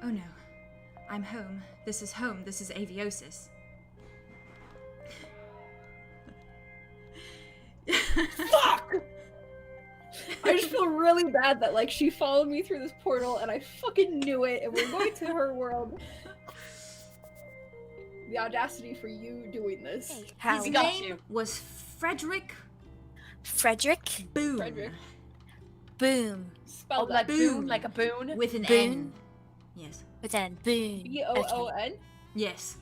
Oh no. I'm home. This is home. This is aviosis. Fuck! I just feel really bad that, like, she followed me through this portal and I fucking knew it and we're going to her world. The audacity for you doing this. Hey, His name was Frederick. Frederick? Boom. Frederick. Boom. Spell that. Like boon, like a boon? With an Boon? N. Yes. But then boom. B-O-O-N? Yes.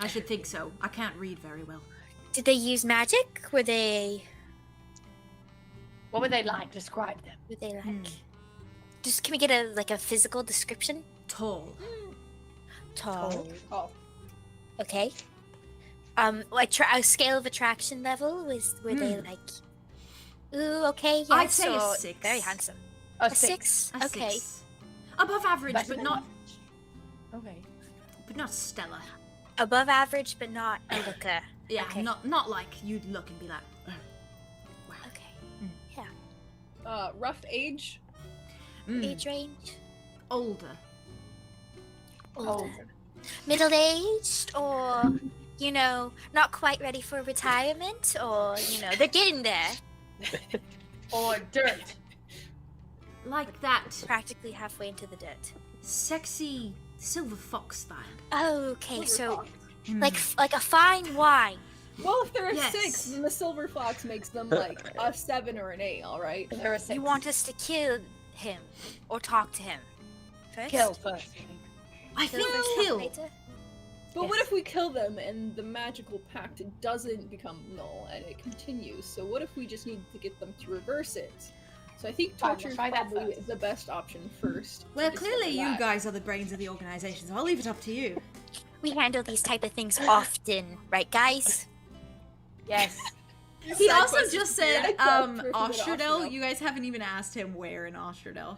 I should think so. I can't read very well. Did they use magic? Were they What were they like? Describe them. like just can we get a physical description? Tall. Tall. Oh. Okay. A scale of attraction level were they like ooh, okay, yes, I'd say a so 6. very handsome. A A 6? A Okay. 6. Above average, Better but than not Okay. stellar. Above average but not a looker. Yeah, Okay. not like you'd look and be like, oh, wow. Okay. Rough age? Age range? Older. Older. Middle-aged, or not quite ready for retirement, or they're getting there. Or dirt. Like that Practically halfway into the dirt. sexy silver fox vibe. Okay, so Mm. like a fine wine. Well, if they're a Yes. 6, then the silver fox makes them like a 7 or an 8, alright? They're a 6. You want us to kill him or talk to him first? Kill first. I think first, kill. later? But Yes. what if we kill them and the magical pact doesn't become null and it continues? So what if we just need to get them to reverse it? So I think Fine, torture let's is try that probably first. the best option first. to Well, discover clearly you that. guys are the brains of the organization, so I'll leave it up to you. We handle these type of things often, right, guys? Yes. He Side also quest just is said, weird. Torture from 𝓢𝓸𝓬𝓲𝓪𝓵. 𝓢𝓸𝓬𝓲. You guys haven't even asked him where in 𝓢𝓸𝓬𝓲.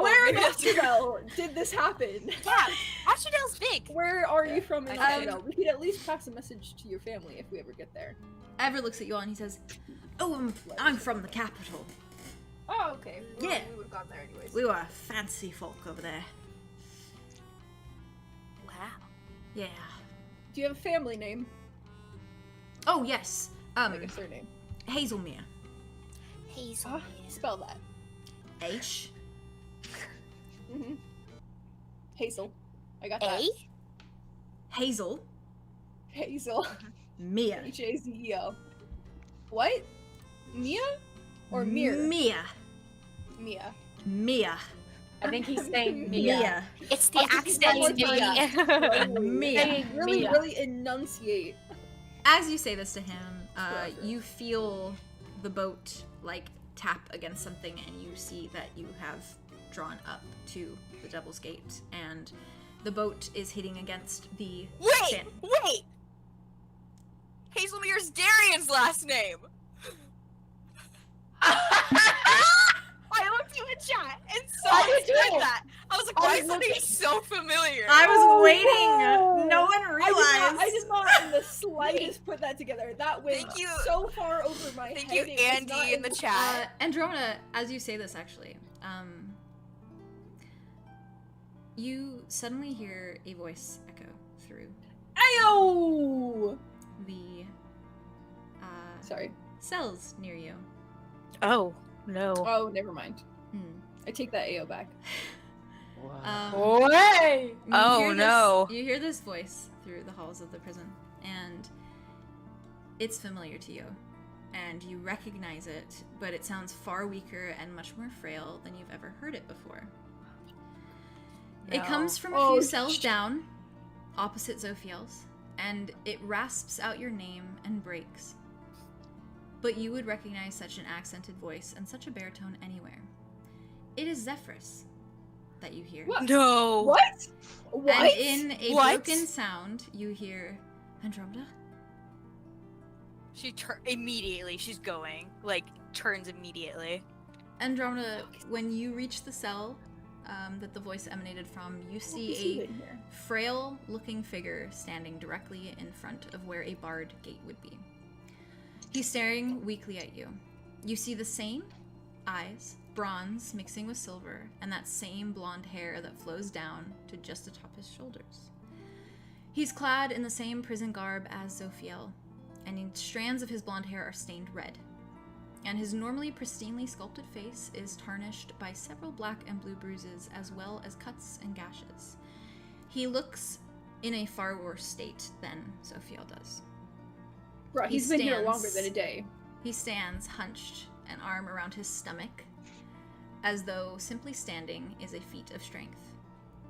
Where in Austria did this happen? Yeah, Austradale's big. Where are you from in Okay. Austria? We could at least pass a message to your family if we ever get there. Ever looks at you all and he says, oh, I'm from the capital. Oh, okay. Well, Yeah. we would have gone there anyways. We were fancy folk over there. Wow. Yeah. Do you have a family name? Oh, yes. Like a surname. Hazelmere. Hazel. Spell that. H. Mm-hmm. Hazel. I got that. A? Hazel. Hazel. Mia. H-A-Z-E-L. What? Mia? Or Mir? Mia. Mia. Mia. I think he's saying Mia. Mia. It's the I'll just use that accent. one Mia. Really, Mia. really enunciate. As you say this to him, Forever. you feel the boat like tap against something, and you see that you have drawn up to the Devil's Gate, and the boat is hitting against the sand. Wait! Hazelmere's Darian's last name! I looked in the chat and saw I it did said too. that. I was like, I why was is something looking- so familiar? I was Oh, waiting. No no. one realized. I did not in the slightest put that together. That went Thank you. so far over my Thank head. you, it was Andy, not in the chat. Andromeda, as you say this, actually, you suddenly hear a voice echo through Ayo! the Sorry. cells near you. Oh, no. Oh, never mind. Hmm. I take that AO back. Way! You Oh, hear this- no. You hear this voice through the halls of the prison, and it's familiar to you, and you recognize it, but it sounds far weaker and much more frail than you've ever heard it before. It No. comes from a Oh, few cells down, opposite Zophiel's, and it rasps out your name and breaks. But you would recognize such an accented voice and such a baritone anywhere. It is Zephyrus that you hear. What? No. What? What? And in a What? broken sound, you hear Andromeda. She immediately, she's going. Like, turns immediately. Andromeda, when you reach the cell that the voice emanated from, you What is see he a in here? frail-looking figure standing directly in front of where a barred gate would be. He's staring weakly at you. You see the same eyes, bronze mixing with silver, and that same blonde hair that flows down to just atop his shoulders. He's clad in the same prison garb as Zophiel, and strands of his blonde hair are stained red. And his normally pristinely sculpted face is tarnished by several black and blue bruises, as well as cuts and gashes. He looks in a far worse state than Zophiel does. Right, he's been here longer than a day. He stands hunched, an arm around his stomach, as though simply standing is a feat of strength.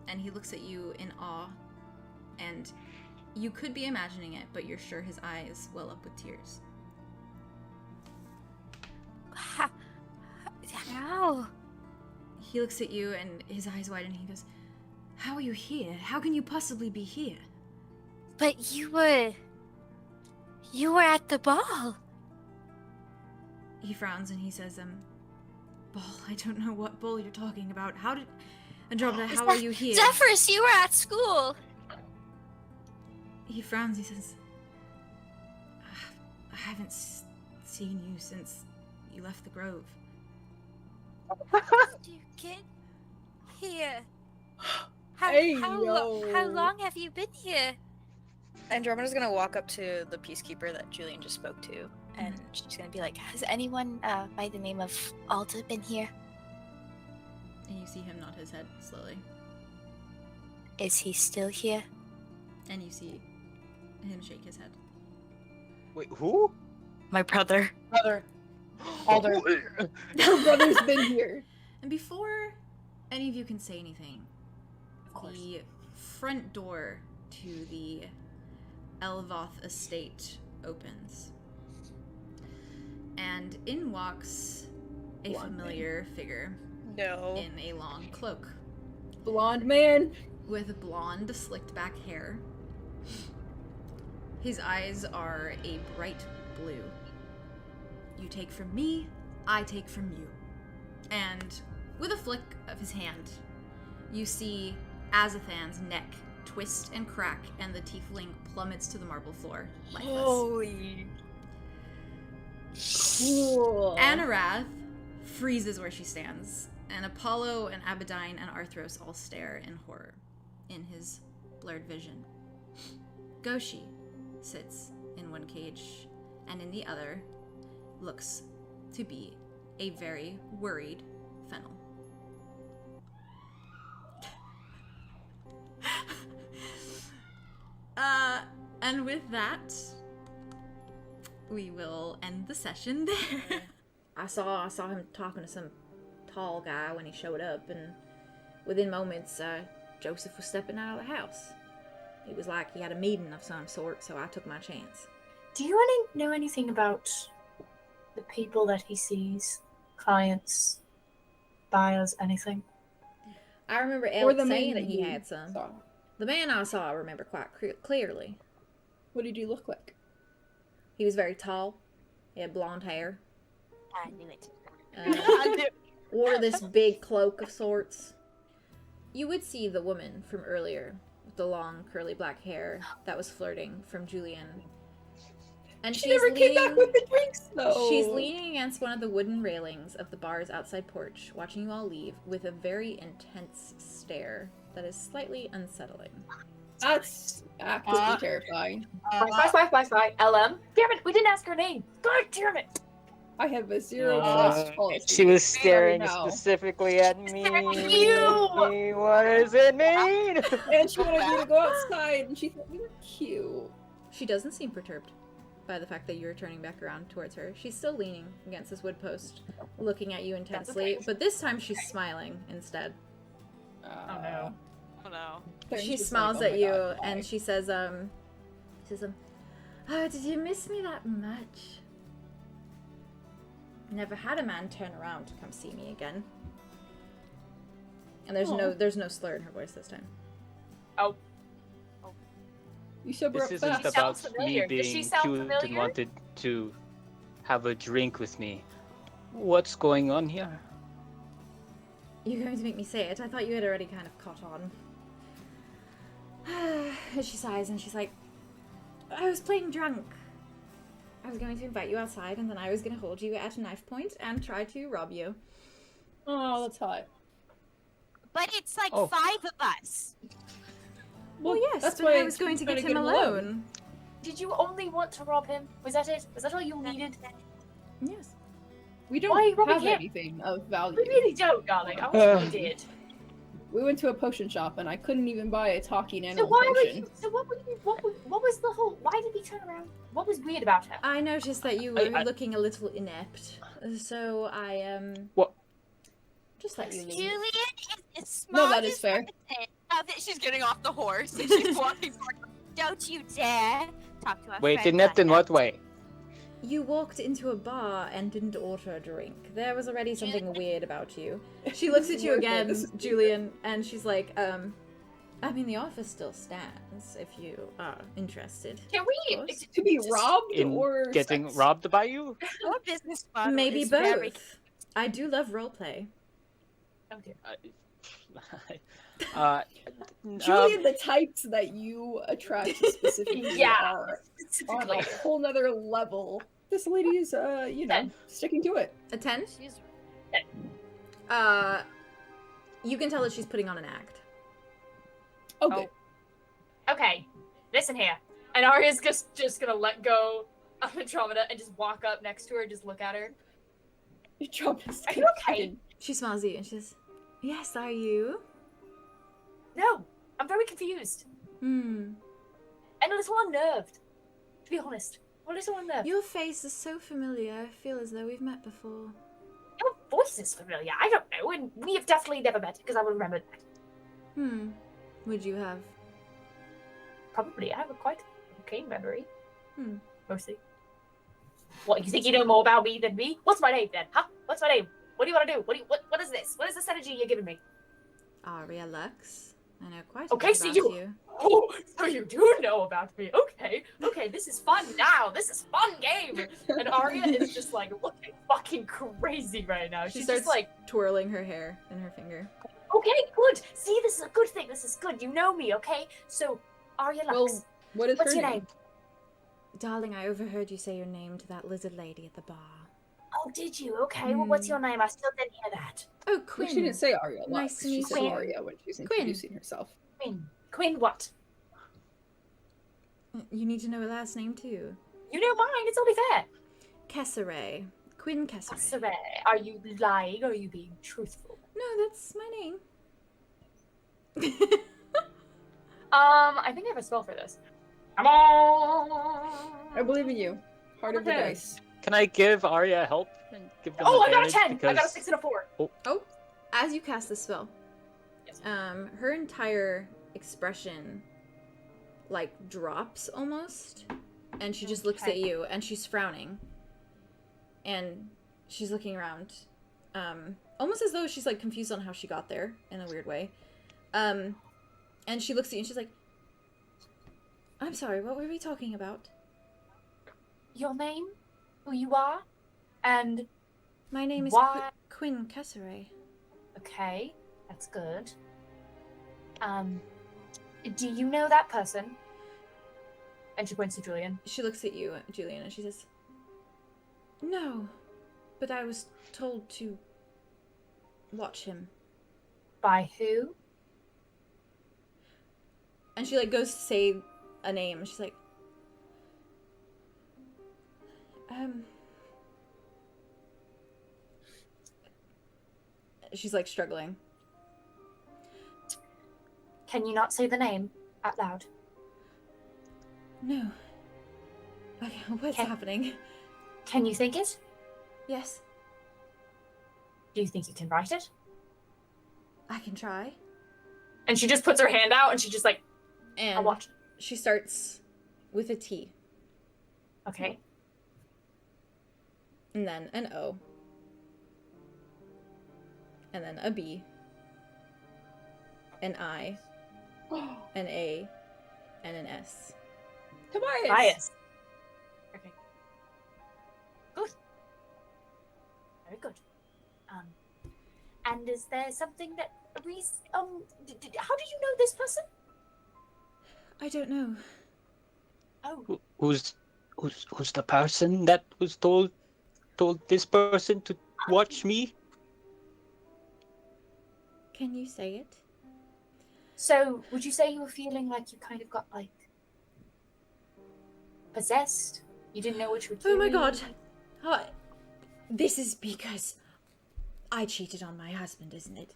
And he looks at you in awe, and you could be imagining it, but you're sure his eyes well up with tears. How? He looks at you, and his eyes widen, and he goes, "How are you here? How can you possibly be here?" But you were at the ball. He frowns, and he says, "Ball? I don't know what ball you're talking about. How did... Andromeda, how are you here?" Zephyrus, you were at school. He frowns, he says, I haven't seen you since you left the grove." How did you get here? How long have you been here? Andromeda's gonna walk up to the peacekeeper that Julian just spoke to, and she's gonna be like, Has anyone by the name of Alda been here? And you see him nod his head slowly. Is he still here? And you see him shake his head. Wait, who? My brother. Brother. Alder. Her brother's been here. And before any of you can say anything, course. the front door to the Hlvoth estate opens. And in walks a familiar figure no. in a long cloak Blonde man. with blonde, slicked back hair. His eyes are a bright blue. You take from me, I take from you. And with a flick of his hand, you see Azathan's neck twist and crack, and the tiefling plummets to the marble floor, lifeless. Holy. Cool. Anarath freezes where she stands, and Apollo and Abaddon and Arthros all stare in horror in his blurred vision. Goshi sits in one cage, and in the other looks to be a very worried Fennel. And with that, we will end the session there. I saw him talking to some tall guy when he showed up, and within moments, Joseph was stepping out of the house. It was like he had a meeting of some sort, so I took my chance. Do you know anything about the people that he sees? Clients, buyers, anything? I remember Or Alex the man saying that that he you had some. saw. The man I saw, I remember quite clearly. What did you look like? He was very tall. He had blonde hair. I knew it. Wore this big cloak of sorts. You would see the woman from earlier with the long curly black hair that was flirting from Julian. And She never came back with the drinks, though. She's leaning against one of the wooden railings of the bar's outside porch, watching you all leave with a very intense stare that is slightly unsettling. That's actively terrifying. Bye. LM. Damn it, we didn't ask her name. God damn it. I have a zero trust policy. She was staring now. specifically at me. You! What does it mean? And she wanted me to go outside, and she thought we were cute. She doesn't seem perturbed by the fact that you're turning back around towards her. She's still leaning against this wood post, looking at you intensely, okay. but this time she's smiling instead. Oh no. Oh no. Then She she's smiles like, "Oh at my you God, and why?" she says, oh, did you miss me that much? Never had a man turn around to come see me again. And there's no slur in her voice this time. Oh. You sober up This fast. isn't sounds about familiar. me Does she being sound cute and familiar? wanted to have a drink with me. What's going on here? You're going to make me say it. I thought you had already kind of caught on. And she sighs and she's like, I was playing drunk. I was going to invite you outside and then I was going to hold you at a knife point and try to rob you. Oh, that's hot. But it's like Oh. 5 of us. Well, yes, that's but why I was going to trying get him alone. Did you only want to rob him? Was that it? Was that all you needed? Yes. We Why are you don't robbing have him? anything of value. We really don't, darling. I wish we did. We went to a potion shop and I couldn't even buy a talking So animal why were potion. you? So what were you? What was the whole? Why did he turn around? What was weird about him? I noticed that you were I- looking a little inept, so I What? just let you leave. Julian is as No, smart that is as fair. Rabbit. Now that she's getting off the horse and she's walking forward. Don't you dare talk to our Wait, friend inept like in that. what way? You walked into a bar and didn't order a drink. There was already something weird about you. She looks at you Worth it. again, This is Julian, and she's like, I mean, the office still stands if you are interested. Can Of we? course. To be robbed In or getting sex? robbed by you? Your business model Maybe is both. very- I do love roleplay. Oh dear. Julian, the types that you attract specifically Yeah. are on Specifically. a whole nother level. This lady is, sticking to it. A 10? She's You can tell that she's putting on an act. Oh, good. Okay, listen here. And Arya's just gonna let go of Andromeda and just walk up next to her and just look at her. Andromeda's Are you gonna okay? fucking- She smiles at you and she says, yes, are you? No, I'm very confused Hmm. and a little unnerved. To be honest, I'm a little unnerved. Your face is so familiar, I feel as though we've met before. Your voice is familiar. I don't know, and we have definitely never met because I would remember that. Hmm. Would you have? Probably, I have a quite keen memory. Hmm. Mostly. What, you think you know more about me than me? What's my name then? Huh? What's my name? What do you want to do? What is this? What is this energy you're giving me? Arya Lux. I know quite a Okay, bit so about you- you. Oh, so you do know about me. Okay, this is fun now. This is fun game. And Arya is just like looking fucking crazy right now. She She's starts just like, twirling her hair in her finger. okay, good. See, this is a good thing. This is good. You know me, okay? So, Arya Lux, Well, what is what's her your name? name? Darling, I overheard you say your name to that lizard lady at the bar. Oh, did you? Okay, well, what's your name? I still didn't hear that. Oh, Well, Quinn. she didn't say Arya Lux. Nice to She meet said you. Arya when she was Quinn. introducing herself. Quinn what? You need to know her last name too. You know mine. It's only fair. Kessaray. Quinn Kessaray. Sarah, are you lying or are you being truthful? No, that's my name. I think I have a spell for this. Come on! I believe in you. Heart of the Okay. dice. Can I give Arya help and give them Oh, I got a advantage? 10! I got a Because 6 and a 4. As you cast the spell, Yes. her entire expression like drops almost, and she just looks at Okay. you and she's frowning, and she's looking around, almost as though she's like confused on how she got there in a weird way, and she looks at you and she's like, I'm sorry, what were we talking about? Your name? Who you are? And, My name is Why- Quinn Kessaray. okay, that's good. Do you know that person? And she points to Julian. She looks at you, Julian, and she says, no, but I was told to watch him. By who? And she like goes to say a name, and she's like, she's like struggling. Can you not say the name out loud? No. Okay, what's Can- happening? Can you think it? Yes, Do you think you can write it? I can try. And she just puts her hand out and she just like, And I'll watch. she starts with a T, Okay. and then an O, and then a B, an I, an A, and an S. Tobias. Bias. Okay. Good. Very good. And is there something that how did you know this person? I don't know. Oh, who's the person that was told this person to watch me? Can you say it? So, would you say you were feeling like you kind of got, like, possessed? You didn't know what you were Oh doing? my god. This is because I cheated on my husband, isn't it?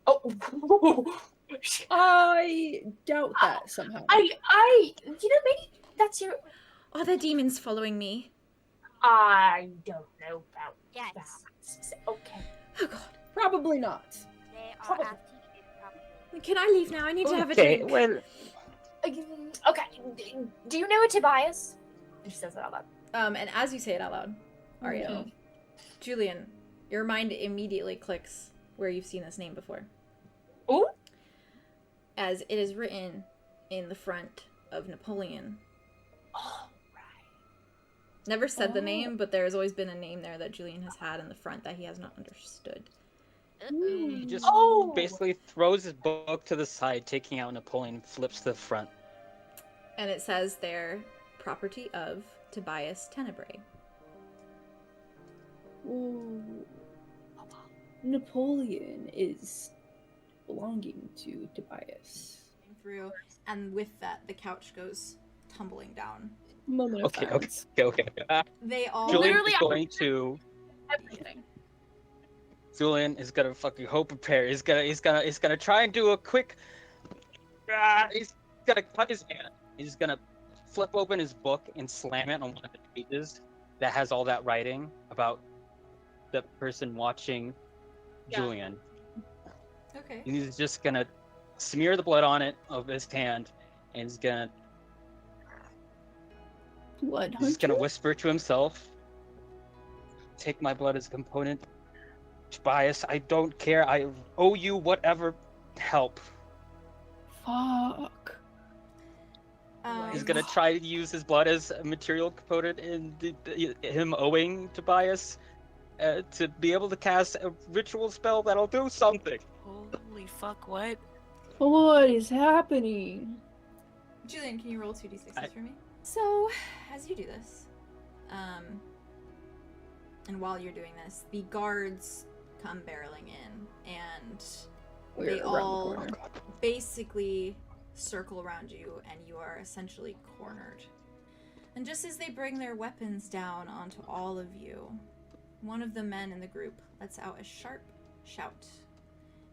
Oh, I doubt that somehow. maybe that's your... Are there demons following me? I don't know about Yes. that. Okay. Oh god. Probably not. They are Probably. after you, probably. Can I leave now? I need to have a Okay, drink. well, Okay. Do you know a Tobias? And she says it out loud. And as you say it out loud, Aria, Julian, your mind immediately clicks where you've seen this name before. Ooh? As it is written in the front of Napoleon. Oh, Never said the name, but there has always been a name there that Julian has had in the front that he has not understood. he just Oh! basically throws his book to the side, taking out Napoleon, flips to the front. And it says there, property of Tobias 𝓛𝓷𝓬𝓲𝓼. Ooh. Napoleon is belonging to Tobias. Through, and with that, the couch goes tumbling down. Moment of Okay. silence. They all Julian Literally, is going to. everything. Julian is gonna fucking hope and pray. He's gonna try and do a quick. He's gonna cut his hand. He's gonna flip open his book and slam it on one of the pages that has all that writing about the person watching Julian. Okay. And he's just gonna smear the blood on it of his hand, and he's Blood just gonna hunter? whisper to himself, "Take my blood as a component. Tobias, I don't care. I owe you whatever help." Fuck. He's gonna try to use his blood as a material component in him owing Tobias to be able to cast a ritual spell that'll do something. Holy fuck, what? What is happening? Julian, can you roll 2d6s for me? So, as you do this, and while you're doing this, the guards come barreling in, and they We're around the all corner. basically circle around you, and you are essentially cornered. And just as they bring their weapons down onto all of you, one of the men in the group lets out a sharp shout,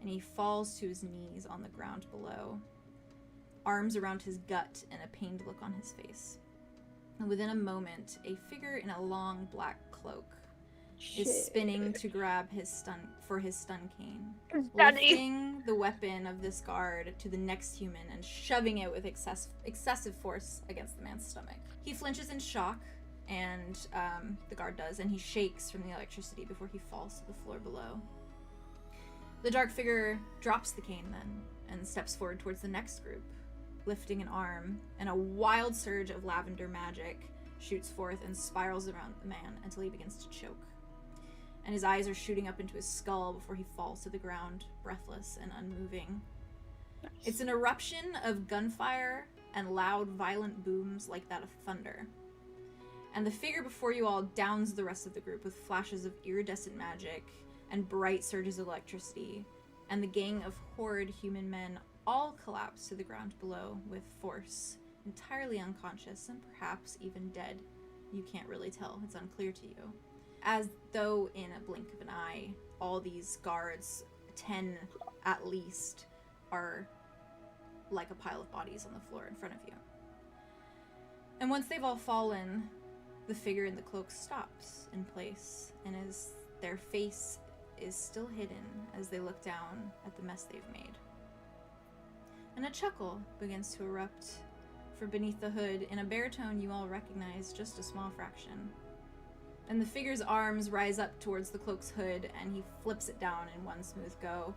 and he falls to his knees on the ground below, arms around his gut and a pained look on his face. And within a moment, a figure in a long black cloak is spinning to grab his stun cane, lifting the weapon of this guard to the next human and shoving it with excessive force against the man's stomach. He flinches in shock, and the guard does, and he shakes from the electricity before he falls to the floor below. The dark figure drops the cane then and steps forward towards the next group, lifting an arm, and a wild surge of lavender magic shoots forth and spirals around the man until he begins to choke. And his eyes are shooting up into his skull before he falls to the ground, breathless and unmoving. It's an eruption of gunfire and loud, violent booms like that of thunder. And the figure before you all downs the rest of the group with flashes of iridescent magic and bright surges of electricity, and the gang of horrid human men all collapse to the ground below with force, entirely unconscious and perhaps even dead. You can't really tell, it's unclear to you. As though in a blink of an eye, all these guards, 10 at least, are like a pile of bodies on the floor in front of you. And once they've all fallen, the figure in the cloak stops in place, and as their face is still hidden as they look down at the mess they've made. And a chuckle begins to erupt, for beneath the hood, in a baritone you all recognize just a small fraction. And the figure's arms rise up towards the cloak's hood, and he flips it down in one smooth go.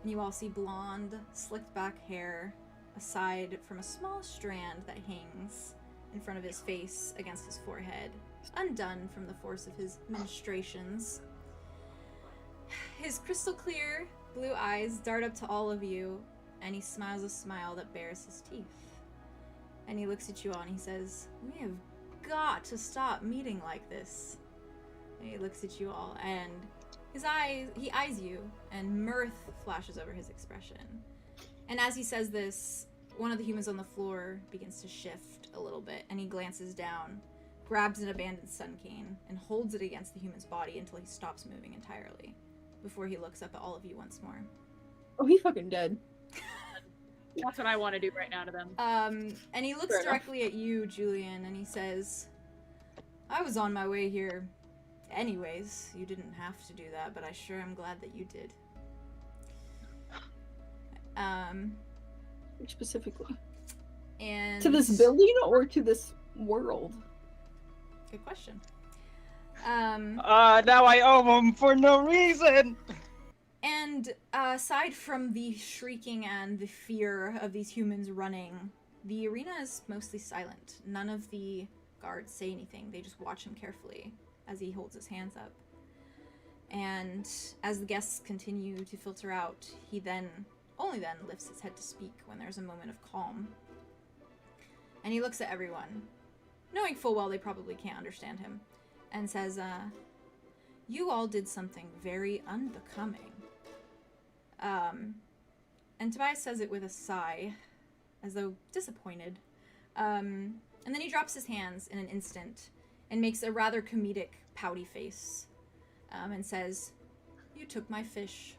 And you all see blonde, slicked back hair aside from a small strand that hangs in front of his face against his forehead, undone from the force of his ministrations. His crystal clear blue eyes dart up to all of you, and he smiles a smile that bares his teeth. And he looks at you all and he says, "We have got to stop meeting like this." And he looks at you all, and he eyes you, and mirth flashes over his expression. And as he says this, one of the humans on the floor begins to shift a little bit, and he glances down, grabs an abandoned sun cane, and holds it against the human's body until he stops moving entirely, before he looks up at all of you once more. Oh, he fucking dead. That's what I want to do right now to them. And he looks directly at you, Julian, and he says, I was on my way here anyways. You didn't have to do that, but I sure am glad that you did. Specifically. And to this building or to this world? Good question. Now I owe him for no reason! And aside from the shrieking and the fear of these humans running, the arena is mostly silent. None of the guards say anything. They just watch him carefully as he holds his hands up. And as the guests continue to filter out, he then, only then, lifts his head to speak when there's a moment of calm. And he looks at everyone, knowing full well they probably can't understand him, and says, you all did something very unbecoming. And Tobias says it with a sigh, as though disappointed. And then he drops his hands in an instant and makes a rather comedic, pouty face, and says, you took my fish.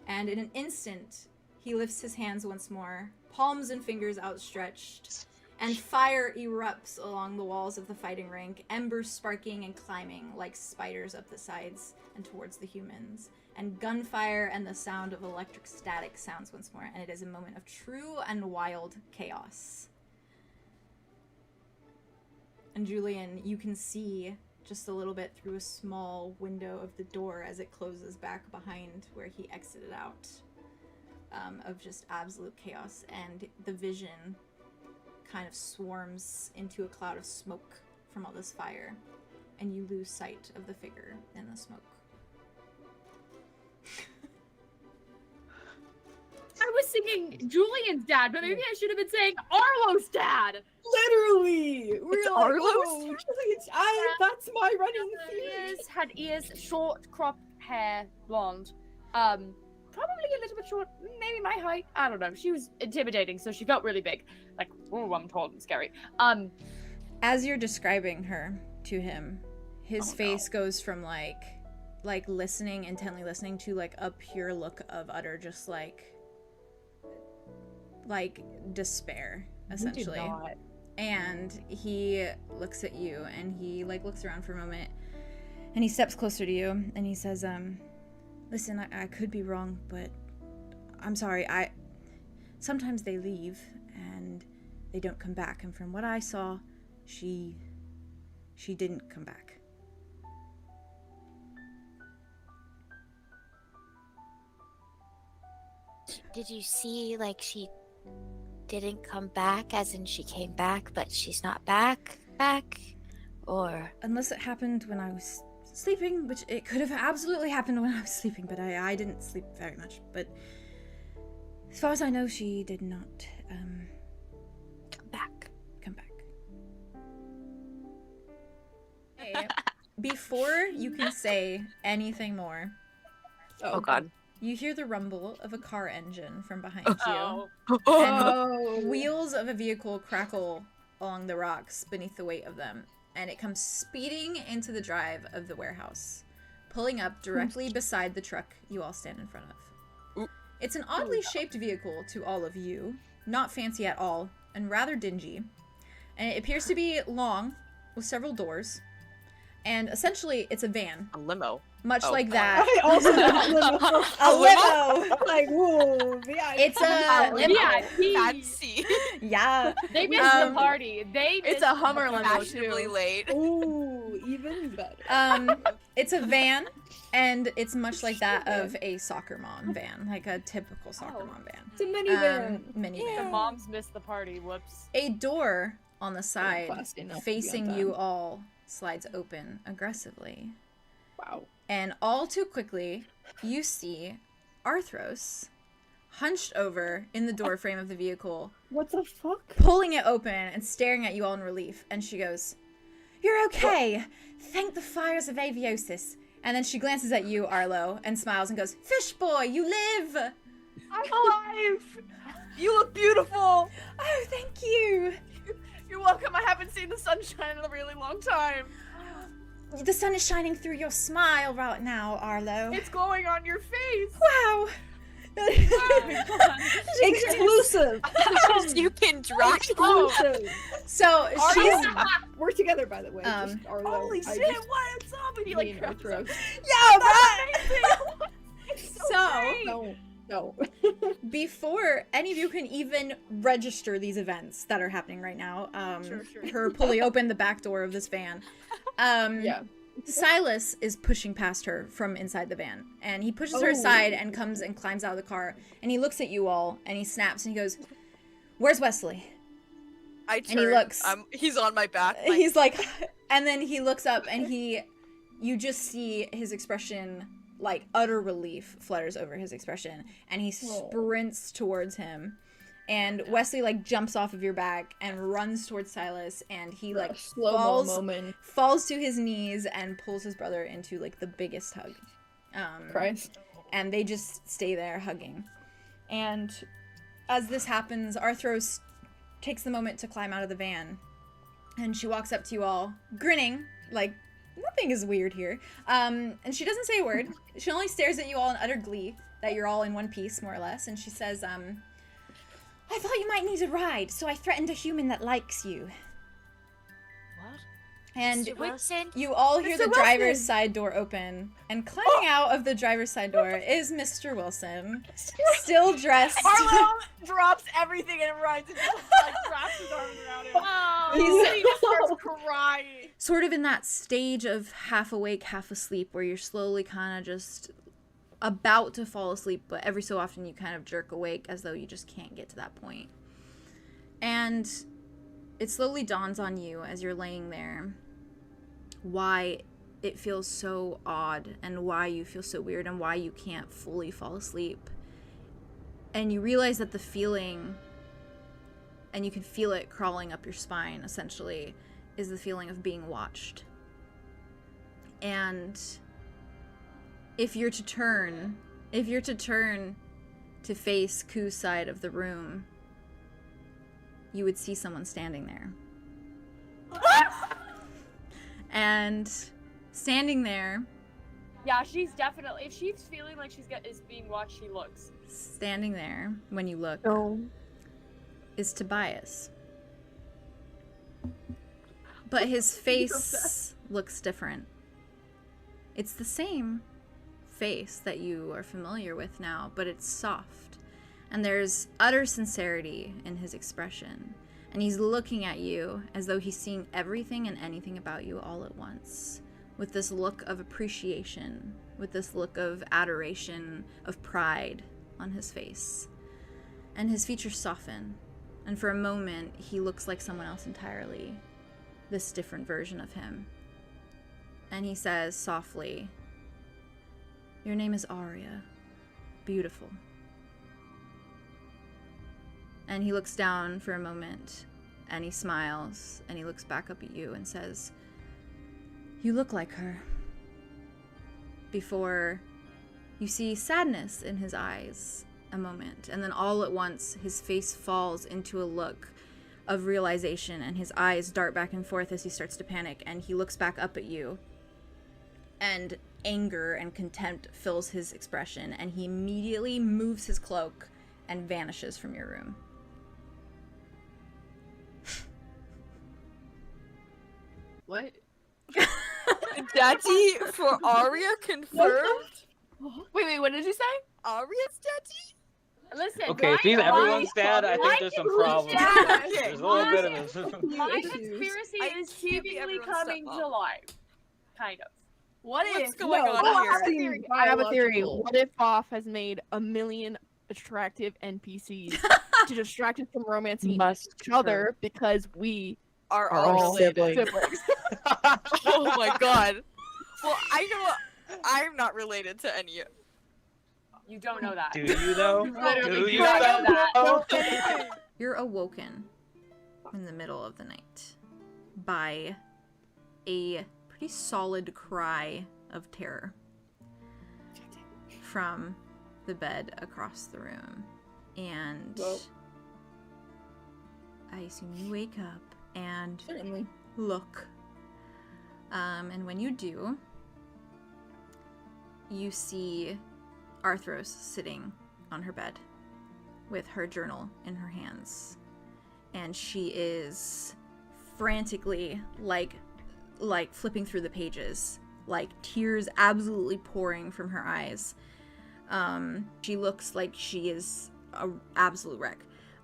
And in an instant, he lifts his hands once more, palms and fingers outstretched, and fire erupts along the walls of the fighting rink, embers sparking and climbing like spiders up the sides and towards the humans. And gunfire and the sound of electric static sounds once more, and it is a moment of true and wild chaos. And Julian, you can see just a little bit through a small window of the door as it closes back behind where he exited out, of just absolute chaos, and the vision kind of swarms into a cloud of smoke from all this fire, and you lose sight of the figure in the smoke. I was singing Julian's dad, but maybe I should have been saying Arlo's dad! Literally! We're It's like, Arlo's? oh, that's my running theory. Had ears, short, cropped hair, blonde. Probably a little bit short, maybe my height. I don't know. She was intimidating, so she felt really big. Like, ooh, I'm tall and scary. As you're describing her to him, his face goes from like listening, intently listening, to like a pure look of utter just like despair, essentially. And he looks at you, and he like looks around for a moment, and he steps closer to you, and he says, listen, I could be wrong, but I'm sorry, sometimes they leave and they don't come back, and from what I saw, she didn't come back. Did you see, like, she didn't come back, as in she came back, but she's not back? Or... Unless it happened when I was sleeping, which it could have absolutely happened when I was sleeping, but I didn't sleep very much. But as far as I know, she did not, come back. Hey, before you can say anything more... Oh god. You hear the rumble of a car engine from behind Oh. you, and wheels of a vehicle crackle along the rocks beneath the weight of them, and it comes speeding into the drive of the warehouse, pulling up directly beside the truck you all stand in front of. It's an oddly shaped vehicle to all of you, not fancy at all, and rather dingy, and it appears to be long, with several doors, and essentially it's a van. A limo. Much like that. I also got A limo! like, whoa, It's a limo. VIP. Fancy. Yeah. They missed the party. It's a Hummer limo fashionably too. late. Ooh, even better. It's a van, and it's much like that of a soccer mom van, like a typical soccer mom van. It's a minivan. Minivan. The moms missed the party. Whoops. A door on the side, classy enough to be facing on you time. all, slides open aggressively. Wow. And all too quickly, you see Arthros hunched over in the doorframe of the vehicle, What the fuck? pulling it open and staring at you all in relief. And she goes, "You're okay. Thank the fires of Aviosis. And then she glances at you, Arlo, and smiles and goes, "Fish boy, you live!" I'm alive! You look beautiful! Oh, thank you! You're welcome. I haven't seen the sunshine in a really long time. The sun is shining through your smile right now, Arlo. It's glowing on your face. Wow! Exclusive. You've been dry. Exclusive. So she's We're together, by the way. Um, just Arlo. Holy I shit! just- What's up? And he me like and our grabs throats. yeah, right. It's So- great. No. Before any of you can even register these events that are happening right now, Sure. her pulling open the back door of this van, Yeah. Silas is pushing past her from inside the van, and he pushes her Oh. aside and comes and climbs out of the car, and he looks at you all, and he snaps, and he goes, "Where's Wesley?" I he turn. looks- He's on my back. Like, He's like, and then he looks up, and you just see his expression, like utter relief flutters over his expression, and he sprints towards him, and Wesley like jumps off of your back and runs towards Silas, and he like slow-mo moment. falls to his knees and pulls his brother into like the biggest hug. Christ. And they just stay there hugging. And as this happens, Arthros takes the moment to climb out of the van, and she walks up to you all, grinning, like nothing is weird here. And she doesn't say a word. She only stares at you all in utter glee that you're all in one piece, more or less. And she says, "I thought you might need a ride, so I threatened a human that likes you." What? And Mr. Wilson? you all hear Mr. the driver's Wilson! side door open, and climbing out of the driver's side door is Mr. Wilson, still dressed. Arlo drops everything and runs and just like wraps his arms around him. Oh, He's- he just starts crying. Sort of in that stage of half awake, half asleep, where you're slowly kind of just about to fall asleep, but every so often you kind of jerk awake as though you just can't get to that point. And it slowly dawns on you as you're laying there why it feels so odd, and why you feel so weird, and why you can't fully fall asleep. And you realize that the feeling, and you can feel it crawling up your spine essentially, is the feeling of being watched. And if you're to turn to face Ku's side of the room, you would see someone standing there. And standing there, Yeah, she's definitely. If she's feeling like is being watched, she looks. standing there when you look, No. is Tobias. But his face looks different. It's the same face that you are familiar with now, but it's soft. And there's utter sincerity in his expression. And he's looking at you as though he's seeing everything and anything about you all at once, with this look of appreciation, with this look of adoration, of pride on his face. And his features soften, and for a moment he looks like someone else entirely, this different version of him. And he says softly, "Your name is Arya. Beautiful." And he looks down for a moment, and he smiles, and he looks back up at you and says, "You look like her." Before you see sadness in his eyes a moment, and then all at once his face falls into a look of realization, and his eyes dart back and forth as he starts to panic, and he looks back up at you, and anger and contempt fills his expression, and he immediately moves his cloak and vanishes from your room. What? Daddy for Arya confirmed. Wait, what did you say? Arya's daddy? Listen. Okay, if he's everyone's dad, I think there's some problems. dad. There's a little bit of a... My Issues. conspiracy I is can't be seemingly everyone's coming stepmom. to life. Kind of. What What's if? going No, on that here? seems I have a theory. biological. What if Bof has made a million attractive NPCs to distract us from romancing each other because we Are are all all related. siblings? Oh my god. Well, I know I'm not related to any. You don't know that. Do you though? You literally Do do you not know though? that. You're awoken in the middle of the night by a pretty solid cry of terror from the bed across the room. And Whoa. I assume you wake up and Certainly. look. And when you do, you see Arthros sitting on her bed with her journal in her hands. And she is frantically, like flipping through the pages, like tears absolutely pouring from her eyes. She looks like she is an absolute wreck.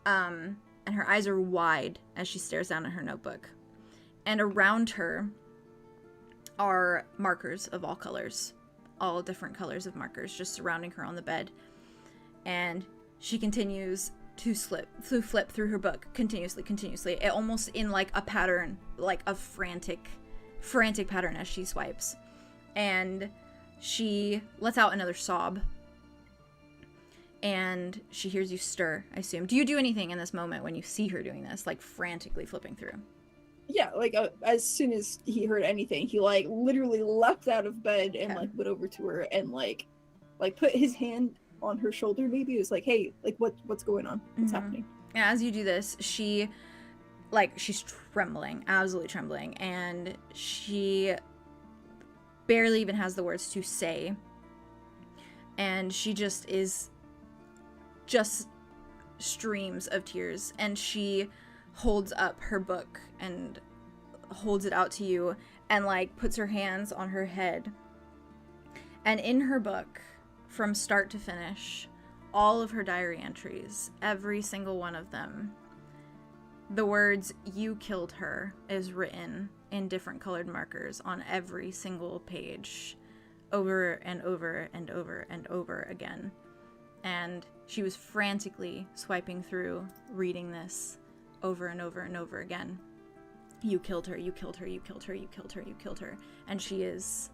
And her eyes are wide as she stares down at her notebook. And around her are markers of all colors, all different colors of markers just surrounding her on the bed. And she continues to flip through her book continuously, almost in like a pattern, like a frantic pattern as she swipes. And she lets out another sob. And she hears you stir, I assume. Do you do anything in this moment when you see her doing this, like frantically flipping through? Yeah, like as soon as he heard anything, he like literally leapt out of bed and Okay. like went over to her and like put his hand on her shoulder. Maybe it was like, hey, like what's going on? What's Mhm. happening? And as you do this, she's trembling, absolutely trembling, and she barely even has the words to say. And she just streams of tears, and she holds up her book and holds it out to you and like puts her hands on her head. And in her book, from start to finish, all of her diary entries, every single one of them, the words "you killed her" is written in different colored markers on every single page, over and over and over and over again. And she was frantically swiping through, reading this over and over and over again. You killed her, you killed her, you killed her, you killed her, you killed her. And she is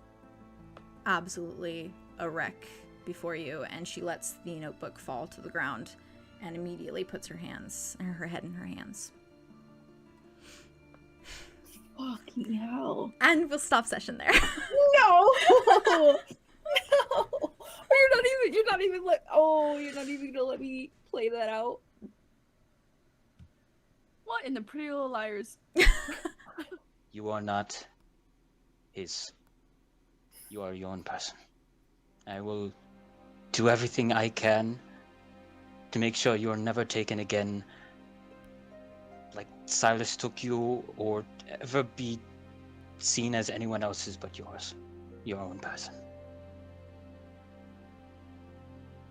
absolutely a wreck before you, and she lets the notebook fall to the ground and immediately puts her head in her hands. Fucking hell. And we'll stop session there. No! No! You're not even gonna let me play that out. What in the Pretty Little Liars? You are not his. You are your own person. I will do everything I can to make sure you are never taken again like Silas took you, or ever be seen as anyone else's but yours. Your own person.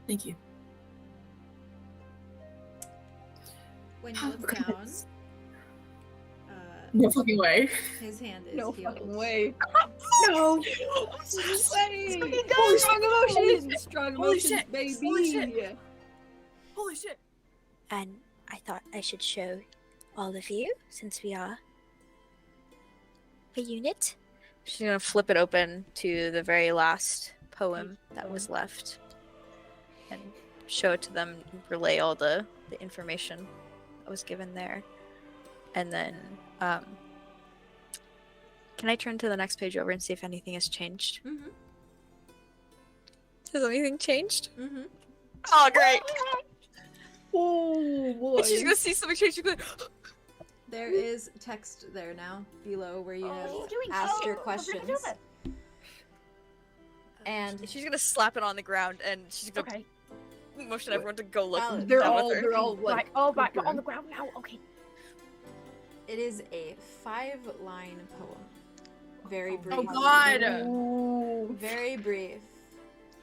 Thank you. When you look down, No fucking way. his hand is No healed. fucking way. No. Way. Strong emotions. Strong Holy emotions, shit. baby. Holy shit. Holy shit. And I thought I should show all of you, since we are a unit. She's gonna flip it open to the very last poem that was left and show it to them, relay all the information that was given there. And then, can I turn to the next page over and see if anything has changed? Mm-hmm. Has anything changed? Mm-hmm. Oh, great! Oh boy. And she's gonna see something change. She's gonna, There is text there now below where you have Oh, doing asked so. your We're questions. gonna do that. And she's gonna slap it on the ground, and she's gonna Okay. motion everyone to go look. Valid. They're down with all her. they're all like Right. Oh, right. grouped On the around. ground now. Okay. it is a 5-line poem. Very brief. Oh god. Ooh. Very brief.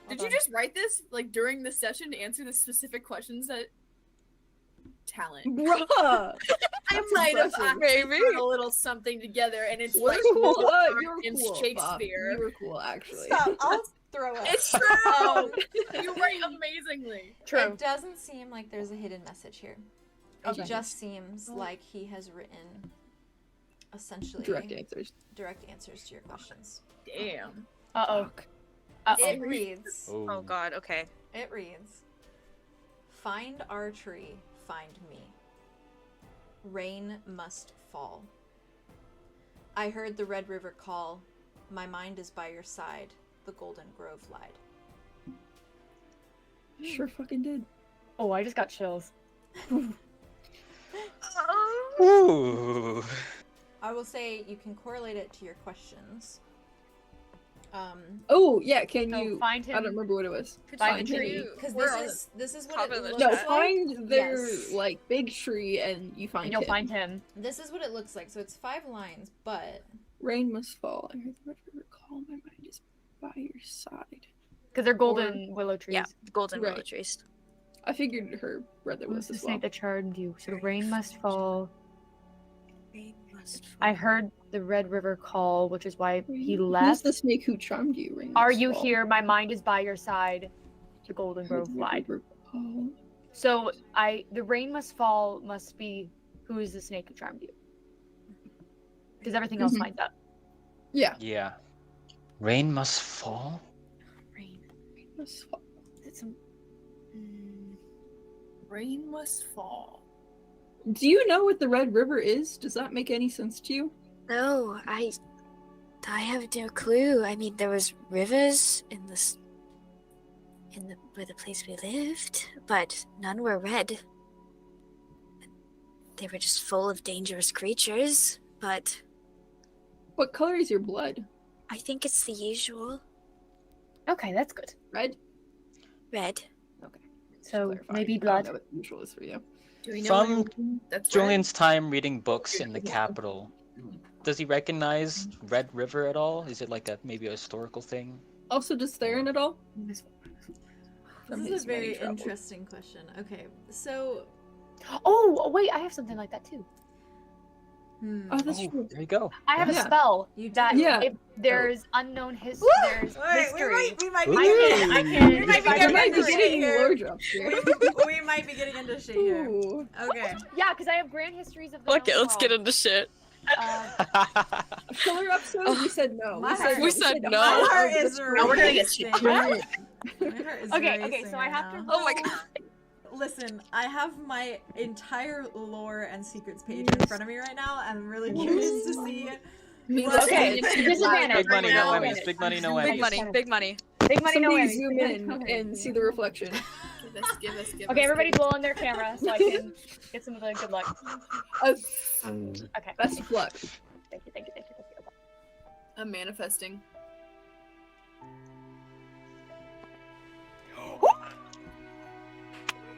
Did you just write this like during the session to answer the specific questions that talent? Bruh. I might have impressive. Maybe. put a little something together and it's like You're cool. in You're cool, Bob. Shakespeare. You were cool, actually. Stop, I'll throw up. It's true. You write amazingly. It doesn't seem like there's a hidden message here. It Okay. just seems like he has written essentially Direct answers. direct answers to your questions. Damn. Uh-oh. It reads, Oh god. Okay. it reads, find our tree, find me. Rain must fall. I heard the Red River call. My mind is by your side. the Golden Grove lied. Sure fucking did. Oh, I just got chills. Ooh. I will say you can correlate it to your questions. Oh yeah, can So you? find I don't him. remember what it was. Find him. him. Because Where are this is what Comment it in looks the No, chat. like. find their Yes. like big tree and you find And you'll him. find him. This is what it looks like. So it's 5 lines, but Rain must fall. I heard the river recall. My mind is by your side. Because they're golden willow trees. Yeah, golden willow Right. trees. I figured her brother was Who's the as well. snake that charmed you? So rain must fall. Rain must fall. I heard the Red River call, which is why he Who's left. the snake who charmed you? Rain Are must you fall. here? My mind is by your side. The Golden Heard Grove the lied. river call. So the rain must fall must be who is the snake who charmed you? Because everything else Mhm. lines up. Yeah. Yeah. Rain must fall? Rain. Rain must fall. Is it some? Rain must fall. Do you know what the Red River is? Does that make any sense to you? No, I have no clue. I mean, there was rivers in where the place we lived, but none were red. They were just full of dangerous creatures, but What color is your blood? I think it's the usual Okay, that's good. Red? red. So Clarify. maybe I don't blood. know what the usual is for you. Do we know From anything that's Julian's time reading books in the capital, does he recognize Red River at all? Is it like maybe a historical thing? Also, does Theron at all? this From is his a very many travels. interesting question. Okay, so Oh wait, I have something like that too. Oh, that's Oh, true. there you go. I have a Yeah. spell You that do. Yeah. if there's unknown there's history. we might Ooh. I can. We might be I getting might be into shit getting here. lore drops here. we might be getting into shit here. Ooh. Okay. Yeah, because I have grand histories of the Fuck it, known let's get world. into shit. Filler episode, we said no. My heart- We said no. My heart is Now we're gonna get racing. shit. My heart is Okay, racing so I right have to. now. Oh my roll- god. Listen, I have my entire lore and secrets page in front of me right now. I'm really curious to see. Okay, disadvantage. Big money, no Right now. Emmys. Big money, no Big Emmys. money, big money. Big money, no Somebody Emmys. zoom in and see the reflection. Give us. Okay, everybody blow on their camera so I can get some of the good luck. Okay. Best of luck. Thank you. I'm manifesting.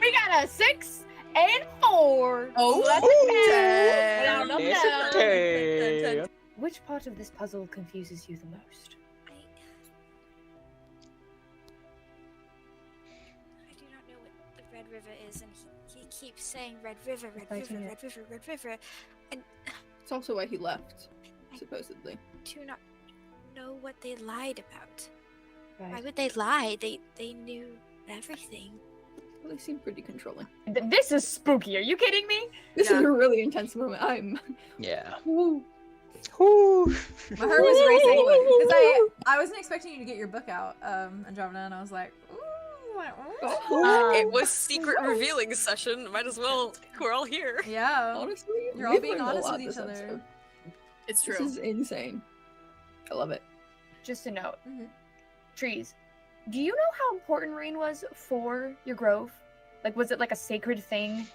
We got a 6 and 4. Oh, Let's Damn. go. It's okay. Which part of this puzzle confuses you the most? I do not know what the Red River is, and he keeps saying Red River, Red Fighting River, it. Red River, Red River, and It's also why he left, supposedly. do not know what they lied about. Why Right. would they lie? They knew everything. Well, they seem pretty controlling. This is spooky. Are you kidding me? This is a really intense moment. I'm. Yeah. Woo. Whew. My heart was racing because I wasn't expecting you to get your book out, Andromeda, and I was like, ooh, It was secret revealing session. Might as well. We're all here. yeah. Honestly, You're all we've being learned a honest lot with each this other. episode. it's true. This is insane. I love it. Just a note. Mhm. Trees. Do you know how important rain was for your grove? Like, was it like a sacred thing,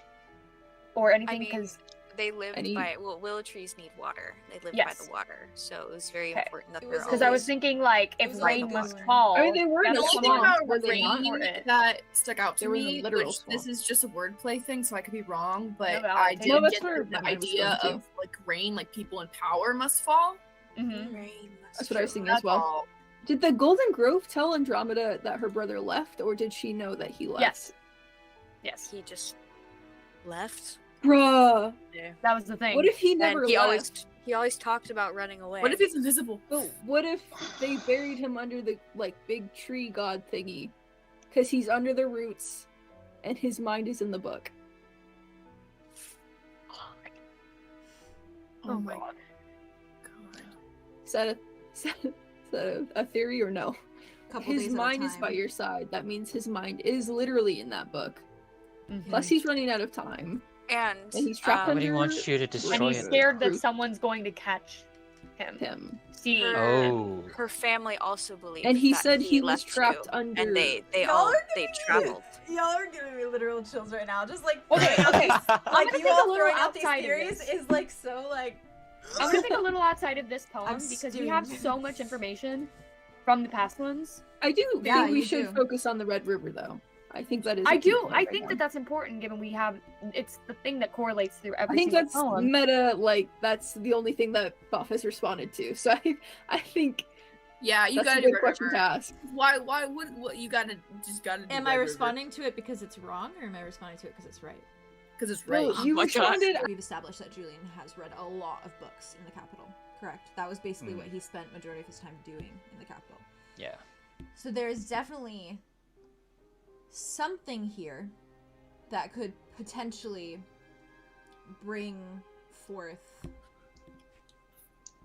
or anything? mean, Because They live Any- by willow trees need water. They live by Yes. the water, so it was very Okay. important that It they're was- I was always- thinking like It if was rain like must the- fall. I mean, they were in that's a The only thing swamp, about were they rain not? that stuck out They to were in a me, literal which swamp. this is just a wordplay thing, so I could be wrong, but No, I no, did that's get where the my mind was idea going to. of like rain, like people in power must fall. Mhm. Rain must That's what I was thinking That's as well. all. Did the Golden Grove tell Andromeda that her brother left, or did she know that he left? Yes. Yes, He just left. Bruh. that was the thing. What if he never And he left? always talked about running away. What if he's invisible? But what if they buried him under the like big tree god thingy? Because he's under the roots, and his mind is in the book. Oh my god. Is that a theory or no? Couple His days at a mind is time. by your side. That means his mind is literally in that book. Mhm. Plus, he's running out of time, And and he's trapped Nobody under. wants you to and destroy he's it. scared that Roots. someone's going to catch him. See. Oh. Her family also believed And he that said he was left trapped too, under. and they Y'all all are they giving me- traveled. Y'all are giving me literal chills right now. Just like Okay, throwing out okay. these- I'm like gonna you think a all little throwing out these outside of theories this. is like so like. I'm gonna think a little outside of this poem I'm because we have stewed. so much information from the past ones. I do Yeah, think we you should do. focus on the Red River, though. I think that is. a I key do. point I right think now. that that's important given we have. It's the thing that correlates through I every think single that's poem. meta. Like that's the only thing that Bof has responded to. So I think Yeah, you that's gotta a do good Red question River. to ask. Why wouldn't what you gotta just gotta do Am Red I River. responding to it because it's wrong, or am I responding to it because it's right? Because it's No, right. you my God. responded. We've established that Julian has read a lot of books in the capital. Correct. That was basically what he spent majority of his time doing in the capital. Yeah. So there is definitely something here that could potentially bring forth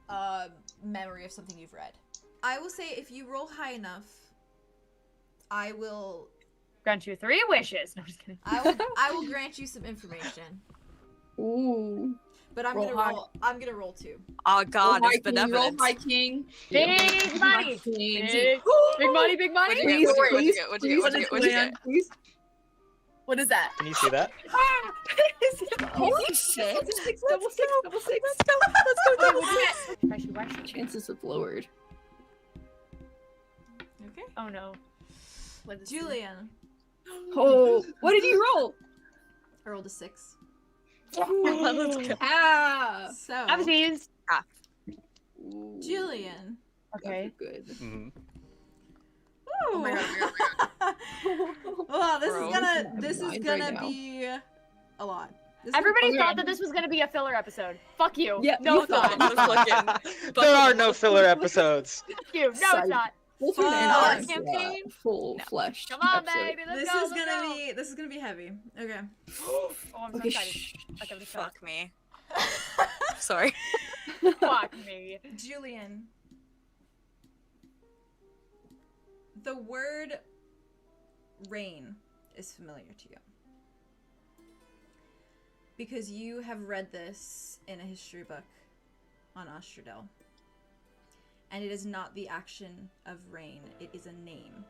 a memory of something you've read. I will say if you roll high enough, I will Grant you 3 wishes. No, I'm just kidding. I will grant you some information. Ooh. But I'm Roll gonna high. roll 2. Oh God, Roll it's High King, roll benevolent. High King. Big money. King. Big money. Big money. What'd you get? What'd you Please, get? What'd you get? What'd you get? What'd you get? Please. What is that? Can you see that? Holy shit! Double six. Chances have lowered. Okay. Oh no. What is Julian, Oh, what did you roll? I rolled a 6. Ah. So Abseize. Ooh, Julian. Okay. Good. Mhm. Oh my god, oh my god. Well, this Bro. is gonna Have this is mind gonna right now. be a lot. This is- Everybody Okay. thought that this was gonna be a filler episode. Fuck you. Yeah, No, we it's not. thought. There are no filler episodes. Fuck you. No, Side. it's not. We'll turn it Fuck. into Campaign? a full No. flesh. Come on, episode. baby. Let's This go. is let's gonna go. be this is gonna be heavy. Okay. Oh, I'm so Okay, excited. shh. Okay, I'm excited. Fuck me. Sorry. Fuck me. Julian. The word rain is familiar to you. Because you have read this in a history book on 𝓢𝓸𝓬𝓲𝓪𝓵. And it is not the action of rain, it is a name.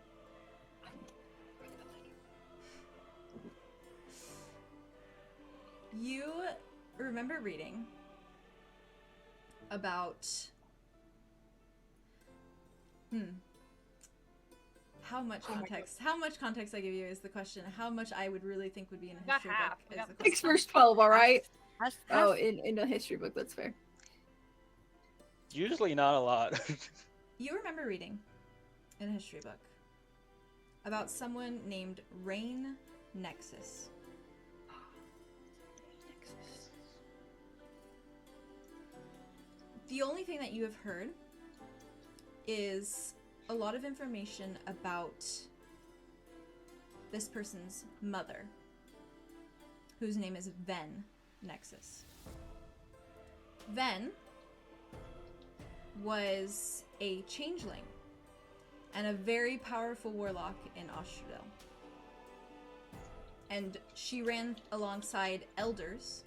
You remember reading about how much context I give you is the question. How much I would really think would be in a We got history half. book We is got the 6 question. verse 12. All right. That's- Oh, in a history book. That's fair. Usually not a lot. You remember reading in a history book about someone named 𝓦𝓪𝓂𝓸𝓻𝓽. The only thing that you have heard is a lot of information about this person's mother, whose name is 𝓦𝓪𝓂𝓸𝓻𝓽. Ven was a changeling and a very powerful warlock in 𝓢𝓸𝓬𝓲𝓪. And she ran alongside elders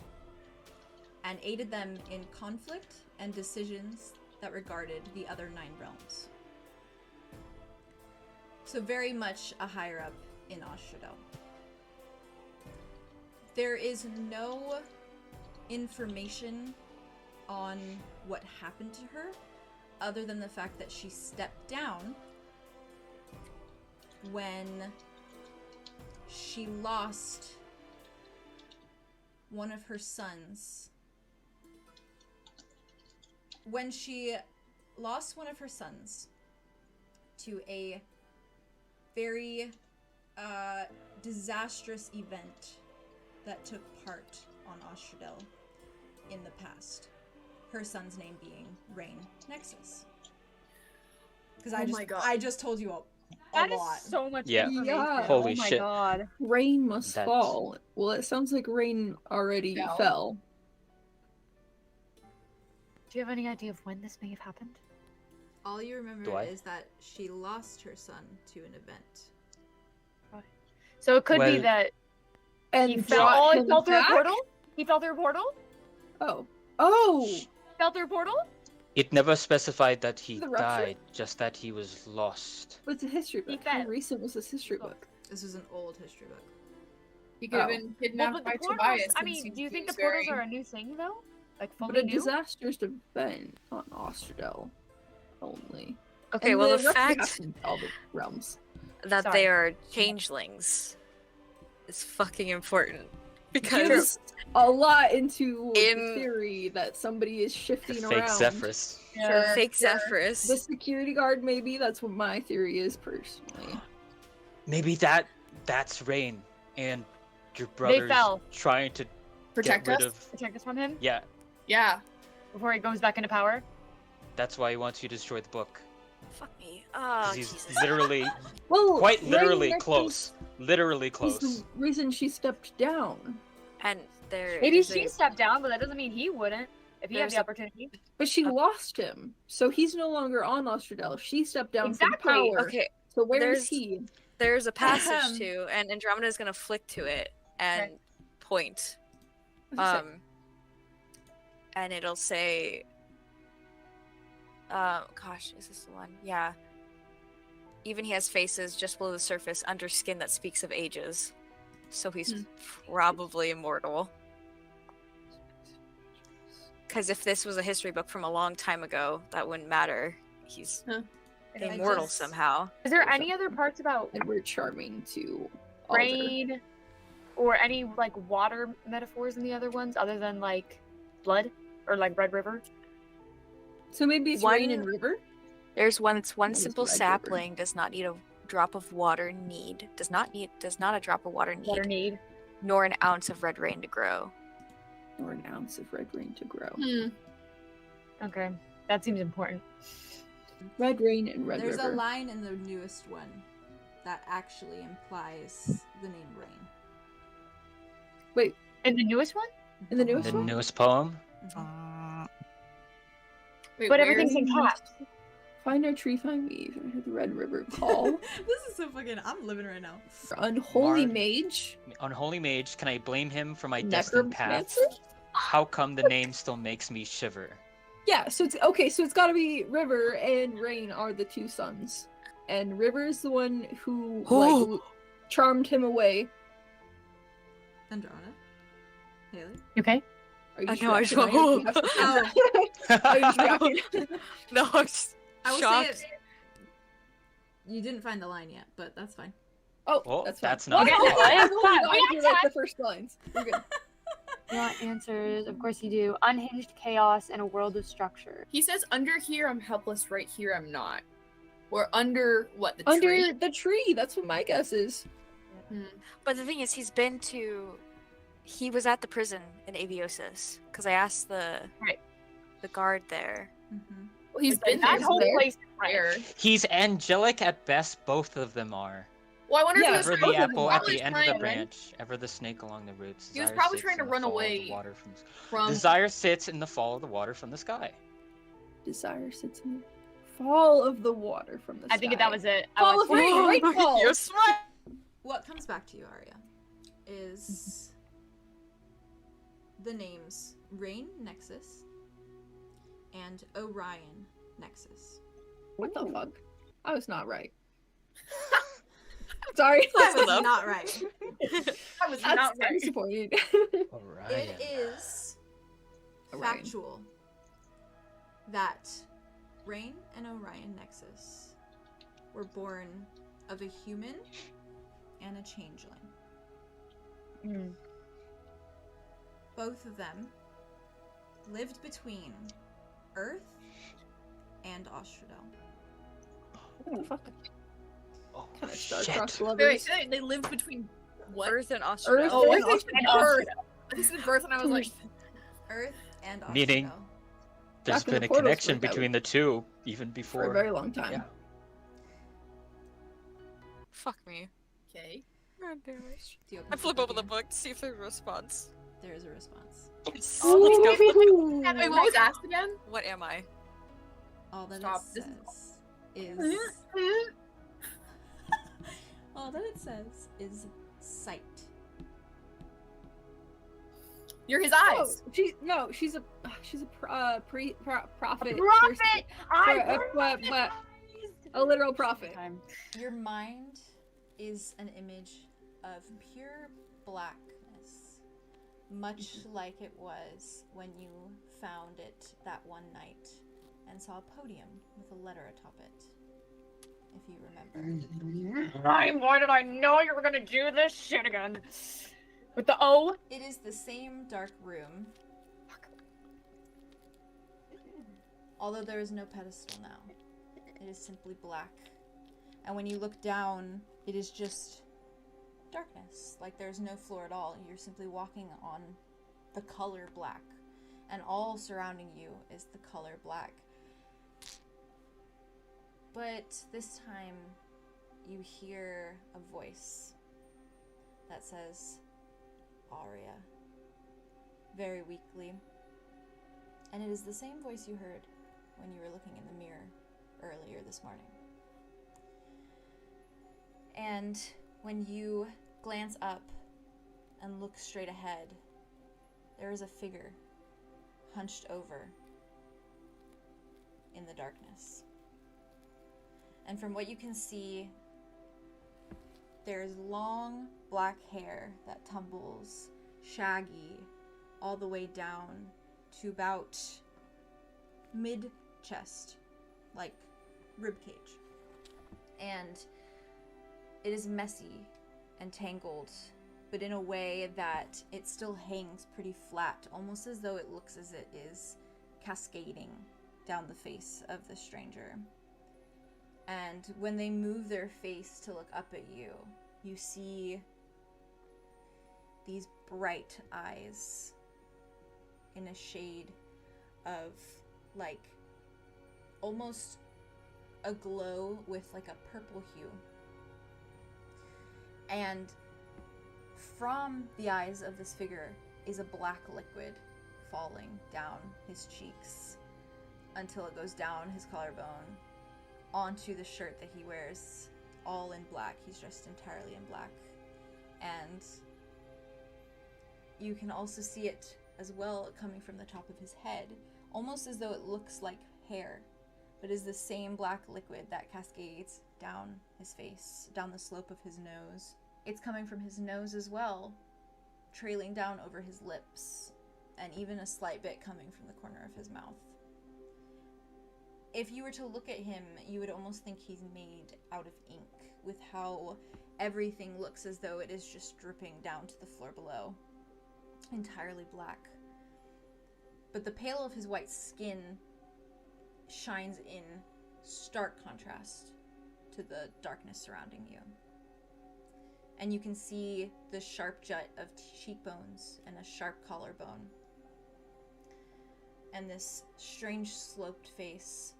and aided them in conflict and decisions that regarded the other 9 realms. So very much a higher up in 𝓢𝓸𝓬𝓲. There is no information on what happened to her other than the fact that she stepped down when she lost one of her sons. When she lost one of her sons to a very disastrous event that took part on 𝓢𝓸𝓬𝓲 in the past. Her son's name being 𝓦𝓪𝓂𝓬𝓲𝓪. Because I just told you a That lot. is so much Yeah. information. Yeah. Holy oh my shit. god. Rain must That's- fall. Well, it sounds like rain already Fell. fell. Do you have any idea of when this may have happened? All you remember Do I? is that she lost her son to an event. So it could be Well- that And he fell. brought Oh, he him fell through a back? portal. He fell through a portal. Oh. Oh! Fell through a portal. It never specified that he The rupture? died, just that he was lost. But it's a history book. How recent was this history book? This is an old history book. He could have Oh. been Well, kidnapped but by the portals, Tobias. I and mean, seems do you to think be the portals very- are a new thing though? Like But fully a new? disaster's event on 𝓲𝓸𝓬𝓲𝓪 only. Okay, And well, the rest fact happened to all the realms. that Sorry. they are changelings is fucking important. Because Gives a lot into the In- theory that somebody is The shifting fake around. Zephyrus. Sure, fake sure. Zephyrus. The security guard, maybe. That's what my theory is, personally. Maybe that's Rain and your brother's fell. trying to Protect get rid us? of. Protect us from him Yeah, Yeah. before he goes back into power. that's why he wants you to destroy the book. Fuck me. 'Cause Oh, he's Jesus. literally, Well, quite Rain literally Necklace close. Literally is close. the reason she stepped down. And there Maybe is she a- stepped down, but that doesn't mean he wouldn't if he had There's the a- opportunity. But she lost him. So he's no longer on 𝓲𝓸𝓬𝓲. She stepped down Exactly. from power. Okay, So where there's- is he? there's a passage Ahem. to, and Andromeda is gonna flick to it and point. And it'll say, gosh, is this the one? Yeah. Even he has faces just below the surface, under skin that speaks of ages. So he's probably immortal. Because if this was a history book from a long time ago, that wouldn't matter. He's immortal just- somehow. Is there any other parts about And we're charming to Alder. rain or any like water metaphors in the other ones other than like blood or like Red River? So maybe it's One- Rain and River? There's one. It's one What is simple Red River? sapling does not need a drop of water. Does not a drop of water Water need, need. nor an ounce of red rain to grow. Or an ounce of red rain to grow. Okay, that seems important. Red rain and Red There's River. a line in the newest one that actually implies the name Rain. Wait, In the newest one? in the newest The one? newest poem. Wait, But where everything's in is- caps. Find our tree, find me. I heard the Red River call. This is so fucking. I'm living right now. Unholy Mark. mage. Unholy mage, can I blame him for my destined path? Necromancer? How come the name still makes me shiver? Yeah, so it's okay, so it's gotta be River and Rain are the two sons. And River is the one who like charmed him away. Andromeda? Haley? You okay? Are you I know, I just reacting? went, Are you just reacting? No, I'm just I will shocked. say it. You didn't find the line yet, but that's fine. Oh, Oh, that's fine. that's not Well, good. I've only We gone got through like time. the first lines. We're good. You want answers? Of course you do. Unhinged chaos and a world of structure. He says, under here I'm helpless, right here I'm not. Or under, what, the Under tree? the tree, that's what my guess is. But the thing is, he was at the prison in Aviosis because I asked the guard there. Mm-hmm. Well, he's been That there. whole there. place is There. He's angelic at best, both of them are. Well, I wonder Yeah, if he was Ever the both of them apple at probably the end of trying the to- branch, ever the snake along the roots. He was Desire probably sits trying to in the run fall of the away water from. Desire sits in the fall of the water from the sky. Desire sits in the fall of the water from the sky. I think that was it. Fall of rain, right fall. You're smart. What comes back to you, Arya, is the names Rain Nexus and Orion Nexus. What the fuck? I was not right. Sorry. That was not right. That was That's not right. disappointing. Orion. It is Orion. factual that Rain and Orion Nexus were born of a human and a changeling. Both of them lived between Earth and 𝓲𝓸𝓬𝓲. What the fuck? Oh, Kind of shit. star-crossed Wait, lovers. they live between what? Earth and Earth Australia. Oh, I and think Austria. Earth. I said birth and I was like, Earth and 𝓲𝓸𝓬𝓲. Meaning- There's Back in the been a portals connection like that between the two even For before. a very long time. Yeah. Fuck me. okay. God damn it. Do you open I flip book open the again? book to see if there's a response. There is a response. Let's go. Wait, what was asked again? What am I? All that Stop. it says is all that it says is sight. You're his Oh, eyes. she's a prophet. Prophet! But a literal prophet. Your mind is an image of pure blackness, much like it was when you found it that one night and saw a podium with a letter atop it, if you remember. Ryan, why did I know you were gonna do this shit again? With the O? It is the same dark room, although there is no pedestal now. It is simply black. And when you look down, it is just darkness. Like there's no floor at all. You're simply walking on the color black. And all surrounding you is the color black. But this time, you hear a voice that says, Aria, very weakly. And it is the same voice you heard when you were looking in the mirror earlier this morning. And when you glance up and look straight ahead, there is a figure hunched over in the darkness. And from what you can see, there's long black hair that tumbles, shaggy, all the way down to about mid-chest, like ribcage. And it is messy and tangled, but in a way that it still hangs pretty flat, almost as though it looks as it is cascading down the face of the stranger. And when they move their face to look up at you, you see these bright eyes in a shade of like almost a glow with like a purple hue. And from the eyes of this figure is a black liquid falling down his cheeks until it goes down his collarbone onto the shirt that he wears, all in black. He's dressed entirely in black. And you can also see it as well coming from the top of his head, almost as though it looks like hair, but is the same black liquid that cascades down his face, down the slope of his nose. It's coming from his nose as well, trailing down over his lips, and even a slight bit coming from the corner of his mouth. If you were to look at him, you would almost think he's made out of ink, with how everything looks as though it is just dripping down to the floor below, entirely black. But the pale of his white skin shines in stark contrast to the darkness surrounding you. And you can see the sharp jut of cheekbones and a sharp collarbone. And this strange sloped face.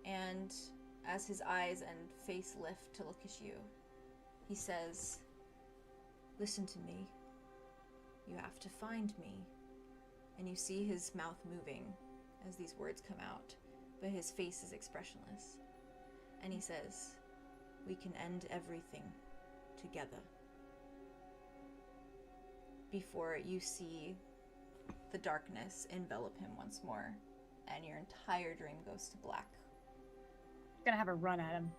And as his eyes and face lift to look at you, he says, "Listen to me. You have to find me." And you see his mouth moving as these words come out, but his face is expressionless. And he says, "We can end everything together." Before you see the darkness envelop him once more, and your entire dream goes to black. I'm gonna have a run at him.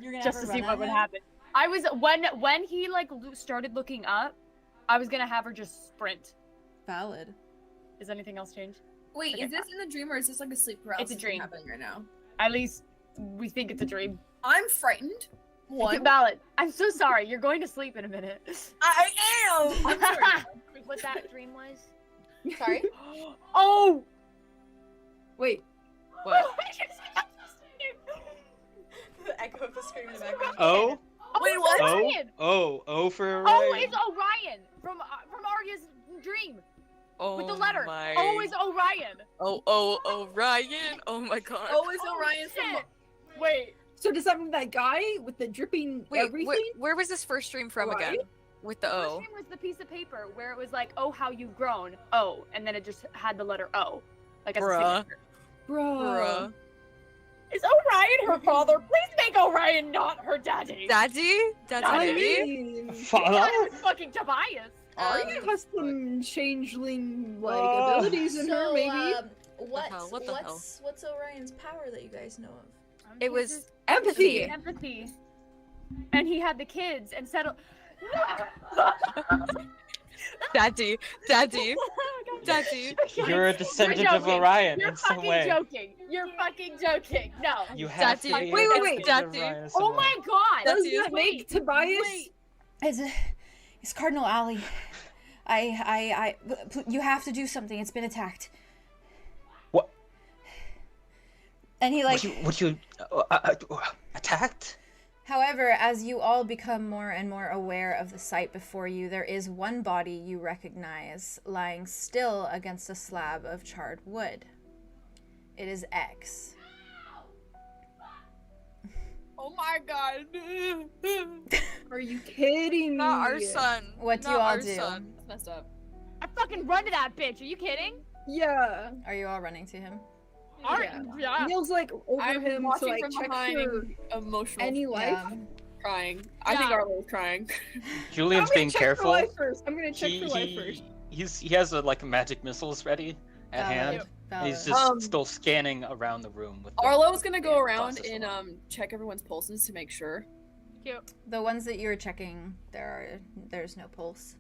You're gonna just have to a see run what at would him? happen. I was when he like started looking up, I was gonna have her just sprint. Valid. Does anything else change? Wait, Okay. is this in the dream or is this like a sleep paralysis It's a dream. happening right now? At least we think it's a dream. I'm frightened. One. Valid. I'm so sorry. You're going to sleep in a minute. I am. I'm sorry. What that dream was? Sorry. Oh. Wait. What? The echo of the scream in the background. Oh? Wait, what? Orion. Oh for Oh, Orion. it's Orion from Arya's dream Oh with the letter. my. Oh, it's Orion. Oh, Ryan. Oh my god. Oh, is Orion from? Shit. Wait. So does that mean that guy with the dripping Wait, Wait, where was this first stream from Right? again? With the The O. dream was the piece of paper where it was like, "Oh, how you've grown." Oh, and then it just had the letter O, like as a Bruh. signature. Bro. Bruh. Is Orion her father? Please make Orion not her daddy. Daddy? I Daddy? mean, Father? It's fucking Tobias. Arya has some changeling like abilities in her, maybe. What's Orion's power that you guys know of? It was empathy. Empathy. And he had the kids and settled. Daddy. You're a descendant of Orion in some way. You're fucking joking. No. You have to be Wait, Daddy. Oh my god. Does that make Tobias? It's Cardinal Alley. You have to do something. It's been attacked. What? And he like. Would you attacked? However, as you all become more and more aware of the sight before you, there is one body you recognize lying still against a slab of charred wood. It is X. Oh my god. Are you kidding me? Not our son. What do Not you all our do? son. That's messed up. I fucking run to that bitch. Are you kidding? Yeah. Are you all running to him? Yeah. Neil's like over I'm him to watching like from check behind, for emotional. any life. Crying. I think Arlo's crying. Julian's I'm being gonna check careful. For life first. I'm gonna check for life first. He has like magic missiles ready at hand. And he's just still scanning around the room with. Arlo's gonna go around process and one. check everyone's pulses to make sure. Cute. The ones that you were checking, there's no pulse.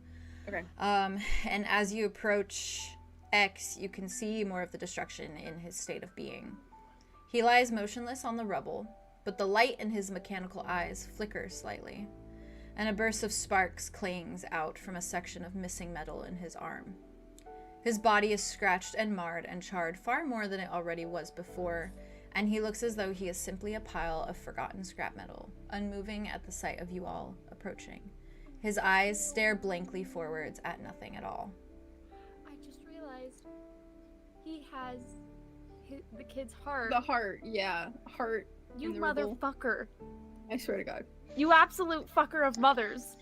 Okay. And as you approach X, you can see more of the destruction in his state of being. He lies motionless on the rubble, but the light in his mechanical eyes flickers slightly, and a burst of sparks clings out from a section of missing metal in his arm. His body is scratched and marred and charred far more than it already was before, and he looks as though he is simply a pile of forgotten scrap metal, unmoving at the sight of you all approaching. His eyes stare blankly forwards at nothing at all. I just realized he has the kid's heart. The heart, yeah. Heart. You in the rubble. motherfucker. I swear to God. You absolute fucker of mothers.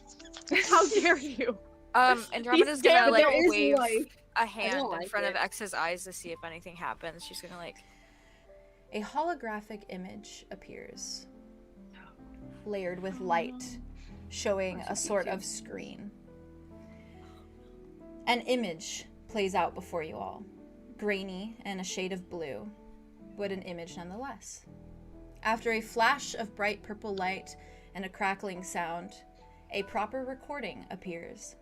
How dare you? Andromeda's scared, gonna but like there is wave life. a hand in like front of it. X's eyes to see if anything happens. She's gonna like. A holographic image appears, layered with light, showing a sort of screen. An image plays out before you all, grainy and a shade of blue, but an image nonetheless. After a flash of bright purple light and a crackling sound, a proper recording appears.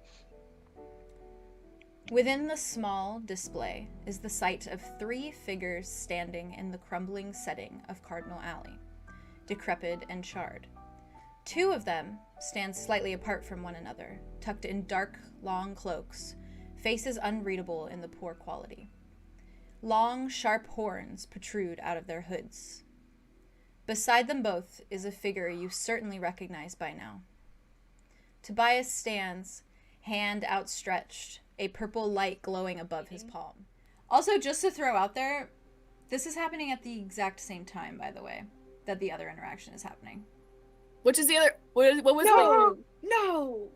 Within the small display is the sight of 3 figures standing in the crumbling setting of Cardinal Alley, decrepit and charred. 2 of them stand slightly apart from one another, tucked in dark, long cloaks, faces unreadable in the poor quality. Long, sharp horns protrude out of their hoods. Beside them both is a figure you certainly recognize by now. Tobias stands, hand outstretched, a purple light glowing above his palm. Also, just to throw out there, this is happening at the exact same time, by the way, that the other interaction is happening. Which is the other? What was No! No!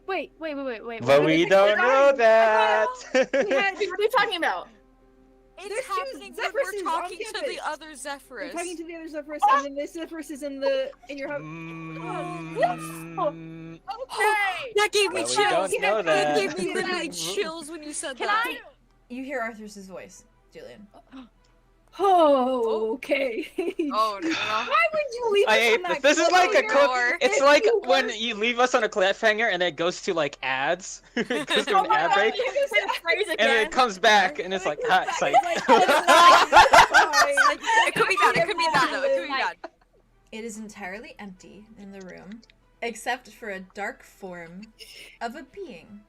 Wait. But we don't know that. What are you talking about? It's There's 2 happening when Zephyrus we're on talking to campus. the other You're Zephyrus. talking to the other Zephyrus, and then this Zephyrus is in your house. Okay. That gave me Well, we chills. don't know That that. gave me literally chills when you said Can that. You hear Arthur's voice, Julian. Oh, okay. Oh no. Why would you leave us on that This is like a cliffhanger? it's If like you when were- you leave us on a cliffhanger and it goes to like ads. It goes to an ad break. And then it comes back and it's like hot psych. It could be bad. It could be bad though. It could be bad. It is entirely empty in the room, except for a dark form of a being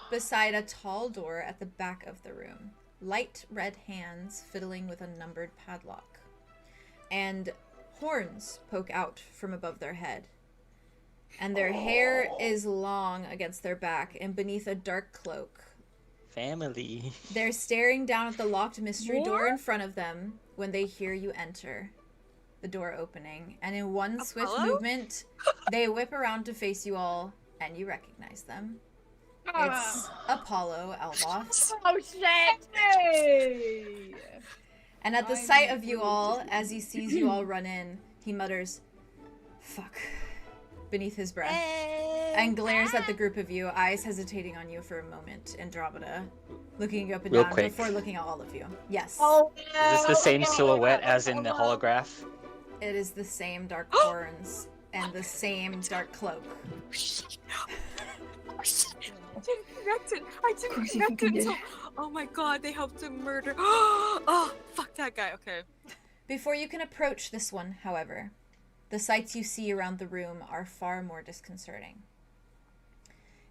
beside a tall door at the back of the room. Light red hands fiddling with a numbered padlock, and horns poke out from above their head, and their hair is long against their back and beneath a dark cloak. Family. They're staring down at the locked mystery door in front of them when they hear you enter, the door opening, and in one swift movement, they whip around to face you all, and you recognize them. It's Apollo Elbaf. Oh shit! Hey! And at the sight of you all, as he sees you all run in, he mutters, "Fuck. beneath his breath and glares at the group of you, eyes hesitating on you for a moment, Andromeda, looking you up and Real down quick. before looking at all of you. Yes. Oh, Is this the same silhouette as in the holograph? It is the same dark horns and the same dark cloak. I didn't connect it until. Oh my god, they helped him murder. Oh, fuck that guy. Okay. Before you can approach this one, however, the sights you see around the room are far more disconcerting.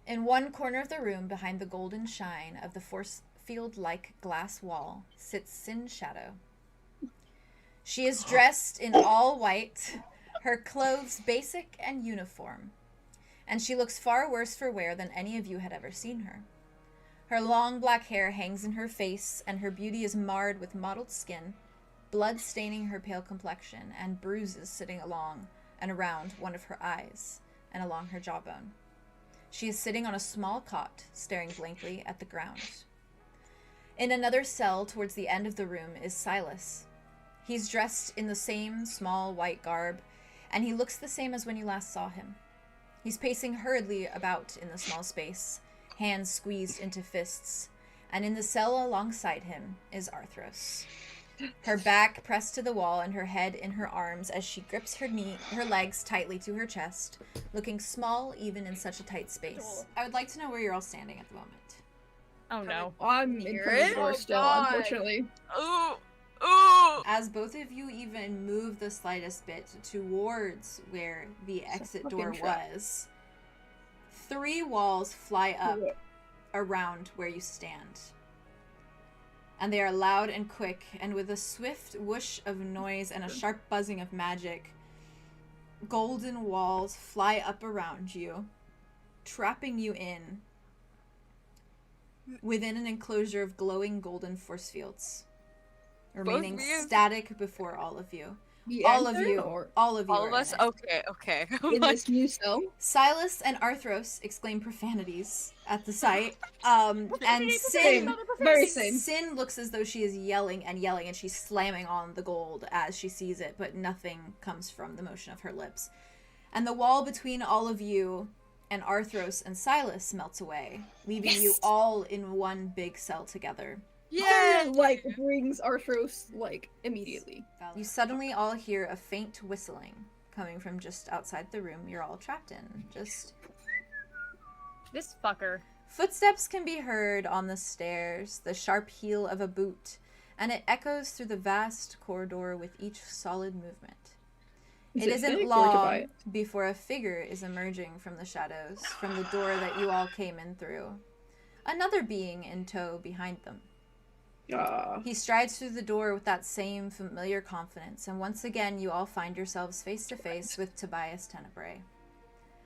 In one corner of the room, behind the golden shine of the force field-like glass wall, sits 𝓤𝓲𝓷𝓻𝓽. She is dressed in all white, her clothes basic and uniform, and she looks far worse for wear than any of you had ever seen her. Her long black hair hangs in her face, and her beauty is marred with mottled skin, blood staining her pale complexion, and bruises sitting along and around one of her eyes and along her jawbone. She is sitting on a small cot, staring blankly at the ground. In another cell towards the end of the room is Silas. He's dressed in the same small white garb, and he looks the same as when you last saw him. He's pacing hurriedly about in the small space, hands squeezed into fists, and in the cell alongside him is 𝓤𝓸𝓬𝓲𝓪𝓵. Her back pressed to the wall and her head in her arms as she grips her legs tightly to her chest, looking small even in such a tight space. I would like to know where you're all standing at the moment. Oh no. I'm in front of the door still, unfortunately. Ooh. Ooh. As both of you even move the slightest bit towards where the exit door was, 3 walls fly up around where you stand. And they are loud and quick, and with a swift whoosh of noise and a sharp buzzing of magic, golden walls fly up around you, trapping you in within an enclosure of glowing golden force fields, remaining static before all of you. All of you. All of us? Okay. In this new cell? Silas and 𝓤𝓸𝓬𝓲𝓪 exclaim profanities at the sight. And Sin looks as though she is yelling, and she's slamming on the gold as she sees it, but nothing comes from the motion of her lips. And the wall between all of you and 𝓤𝓸𝓬𝓲𝓪 and Silas melts away, leaving you all in one big cell together. Yeah, brings 𝓤𝓸𝓬𝓲𝓪 immediately. You suddenly all hear a faint whistling coming from just outside the room you're all trapped in. Just this fucker. Footsteps can be heard on the stairs, the sharp heel of a boot, and it echoes through the vast corridor with each solid movement. It isn't long before a figure is emerging from the shadows, from the door that you all came in through. Another being in tow behind them. He strides through the door with that same familiar confidence, and once again you all find yourselves face to face with Tobias Tenebrae.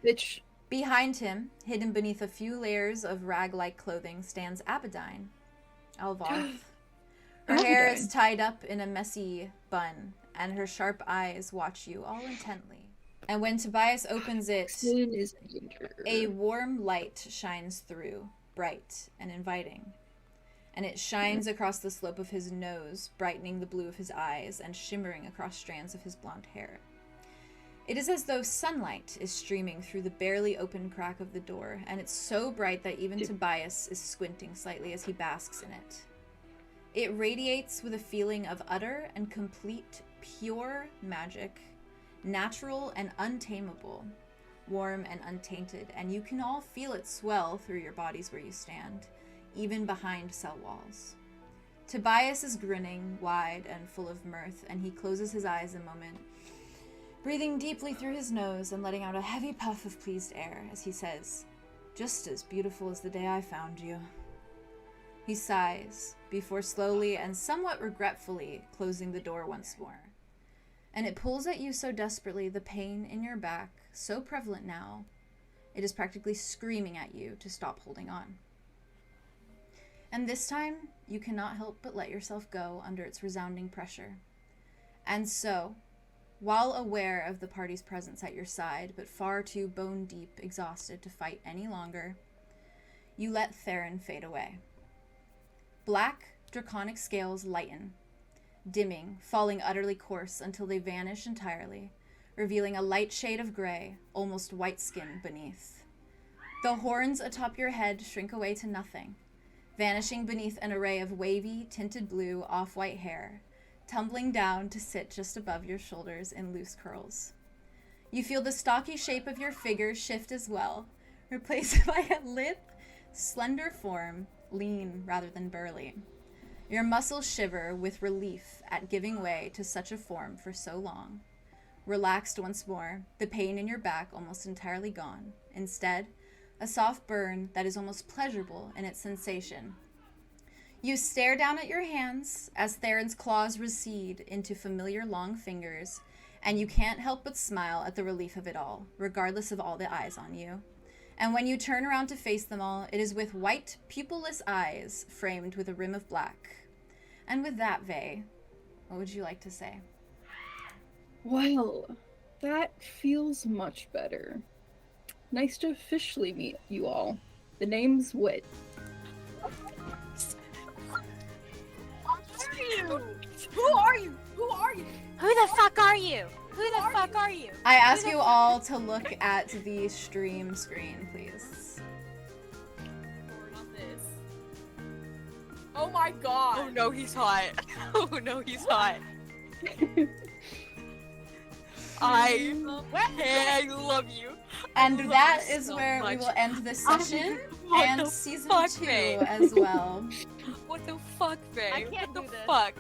Bitch. Behind him, hidden beneath a few layers of rag-like clothing, stands Abaddine, Alvarth. Her hair is tied up in a messy bun, and her sharp eyes watch you all intently. And when Tobias opens it, a warm light shines through, bright and inviting. And it shines across the slope of his nose, brightening the blue of his eyes and shimmering across strands of his blonde hair. It is as though sunlight is streaming through the barely open crack of the door, and it's so bright that even Tobias is squinting slightly as he basks in it. It radiates with a feeling of utter and complete pure magic, natural and untamable, warm and untainted, and you can all feel it swell through your bodies where you stand, even behind cell walls. Tobias is grinning, wide and full of mirth, and he closes his eyes a moment, breathing deeply through his nose and letting out a heavy puff of pleased air as he says, "Just as beautiful as the day I found you." He sighs, before slowly and somewhat regretfully closing the door once more. And it pulls at you so desperately, the pain in your back, so prevalent now, it is practically screaming at you to stop holding on. And this time, you cannot help but let yourself go under its resounding pressure. And so, while aware of the party's presence at your side, but far too bone-deep exhausted to fight any longer, you let 𝓤𝓸𝓬𝓲𝓪 fade away. Black, draconic scales lighten, dimming, falling utterly coarse until they vanish entirely, revealing a light shade of gray, almost white skin beneath. The horns atop your head shrink away to nothing, vanishing beneath an array of wavy, tinted blue, off-white hair, tumbling down to sit just above your shoulders in loose curls. You feel the stocky shape of your figure shift as well, replaced by a lithe, slender form, lean rather than burly. Your muscles shiver with relief at giving way to such a form for so long. Relaxed once more, the pain in your back almost entirely gone. Instead, a soft burn that is almost pleasurable in its sensation. You stare down at your hands as Theron's claws recede into familiar long fingers, and you can't help but smile at the relief of it all, regardless of all the eyes on you. And when you turn around to face them all, it is with white, pupilless eyes framed with a rim of black. And with that, Vey, what would you like to say? Well, that feels much better. Nice to officially meet you all. The name's Wit. Who are you? Who are you? Who the fuck are you? Who the fuck are you? I ask you all to look at the stream screen, please. Not this. Oh my god. Oh no, he's hot. Oh no, he's hot. I love you. And love that you is so where we much. will end this session What and the season fuck, 2 Vey? as well. What the fuck, Vey? I can't What the do this. fuck?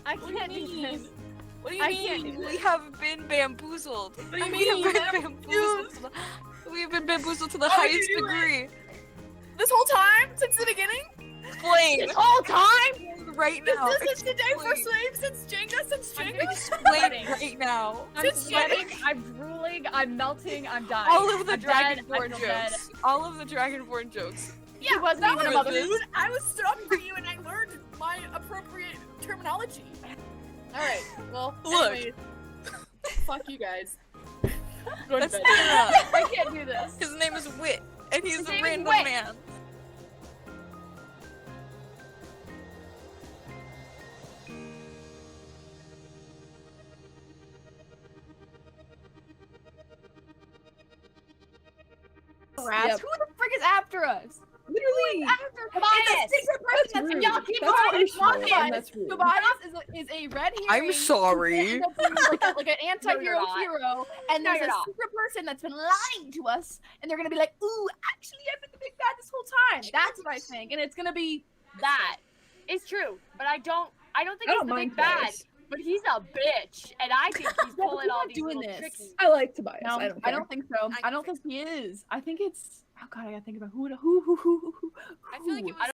I What do you can't do mean? this. What do you I can't mean? do We this. have been bamboozled. What do you We have mean? been bamboozled. We've been bamboozled to the How did highest you do it? degree. This whole time? Since the beginning? Explain. This whole time? Right now. This is the day for Explain. slaves since Jenga? Since Jenga? Explain right now. I'm Since sweating, Jenga? I'm drooling, I'm melting, I'm dying. All of the I'm dead, I Dragonborn feel dead. jokes. All of the Dragonborn jokes. Yeah, wasn't that even was about rude. this. I was stood up for you and I learned my appropriate terminology. Alright, well, Look. anyways. Fuck you guys. Go to That's bed. not. I can't do this. His name is Wit, and he's His a name is random Wit. man. Yep. Who the frick is after us? Literally! Tobias! It's a secret person That's that's rude. Y'all keep That's going. personal, Tobias. and that's rude. Tobias is a red herring. I'm sorry. who ends up being like an anti-hero not. hero, and No, there's you're a not. secret person that's been lying to us, and they're gonna be like, "Ooh, actually, I've been the big bad this whole time." That's what I think, and it's gonna be that. It's true, but I don't think I he's don't the mind big bad. Tobias. But he's a bitch, and I think he's Yeah, but pulling we're all not these doing little this. tricks. I like Tobias. No, I don't care. think so. I don't think he is. I think it's. Oh god, I gotta think about who. I feel like it was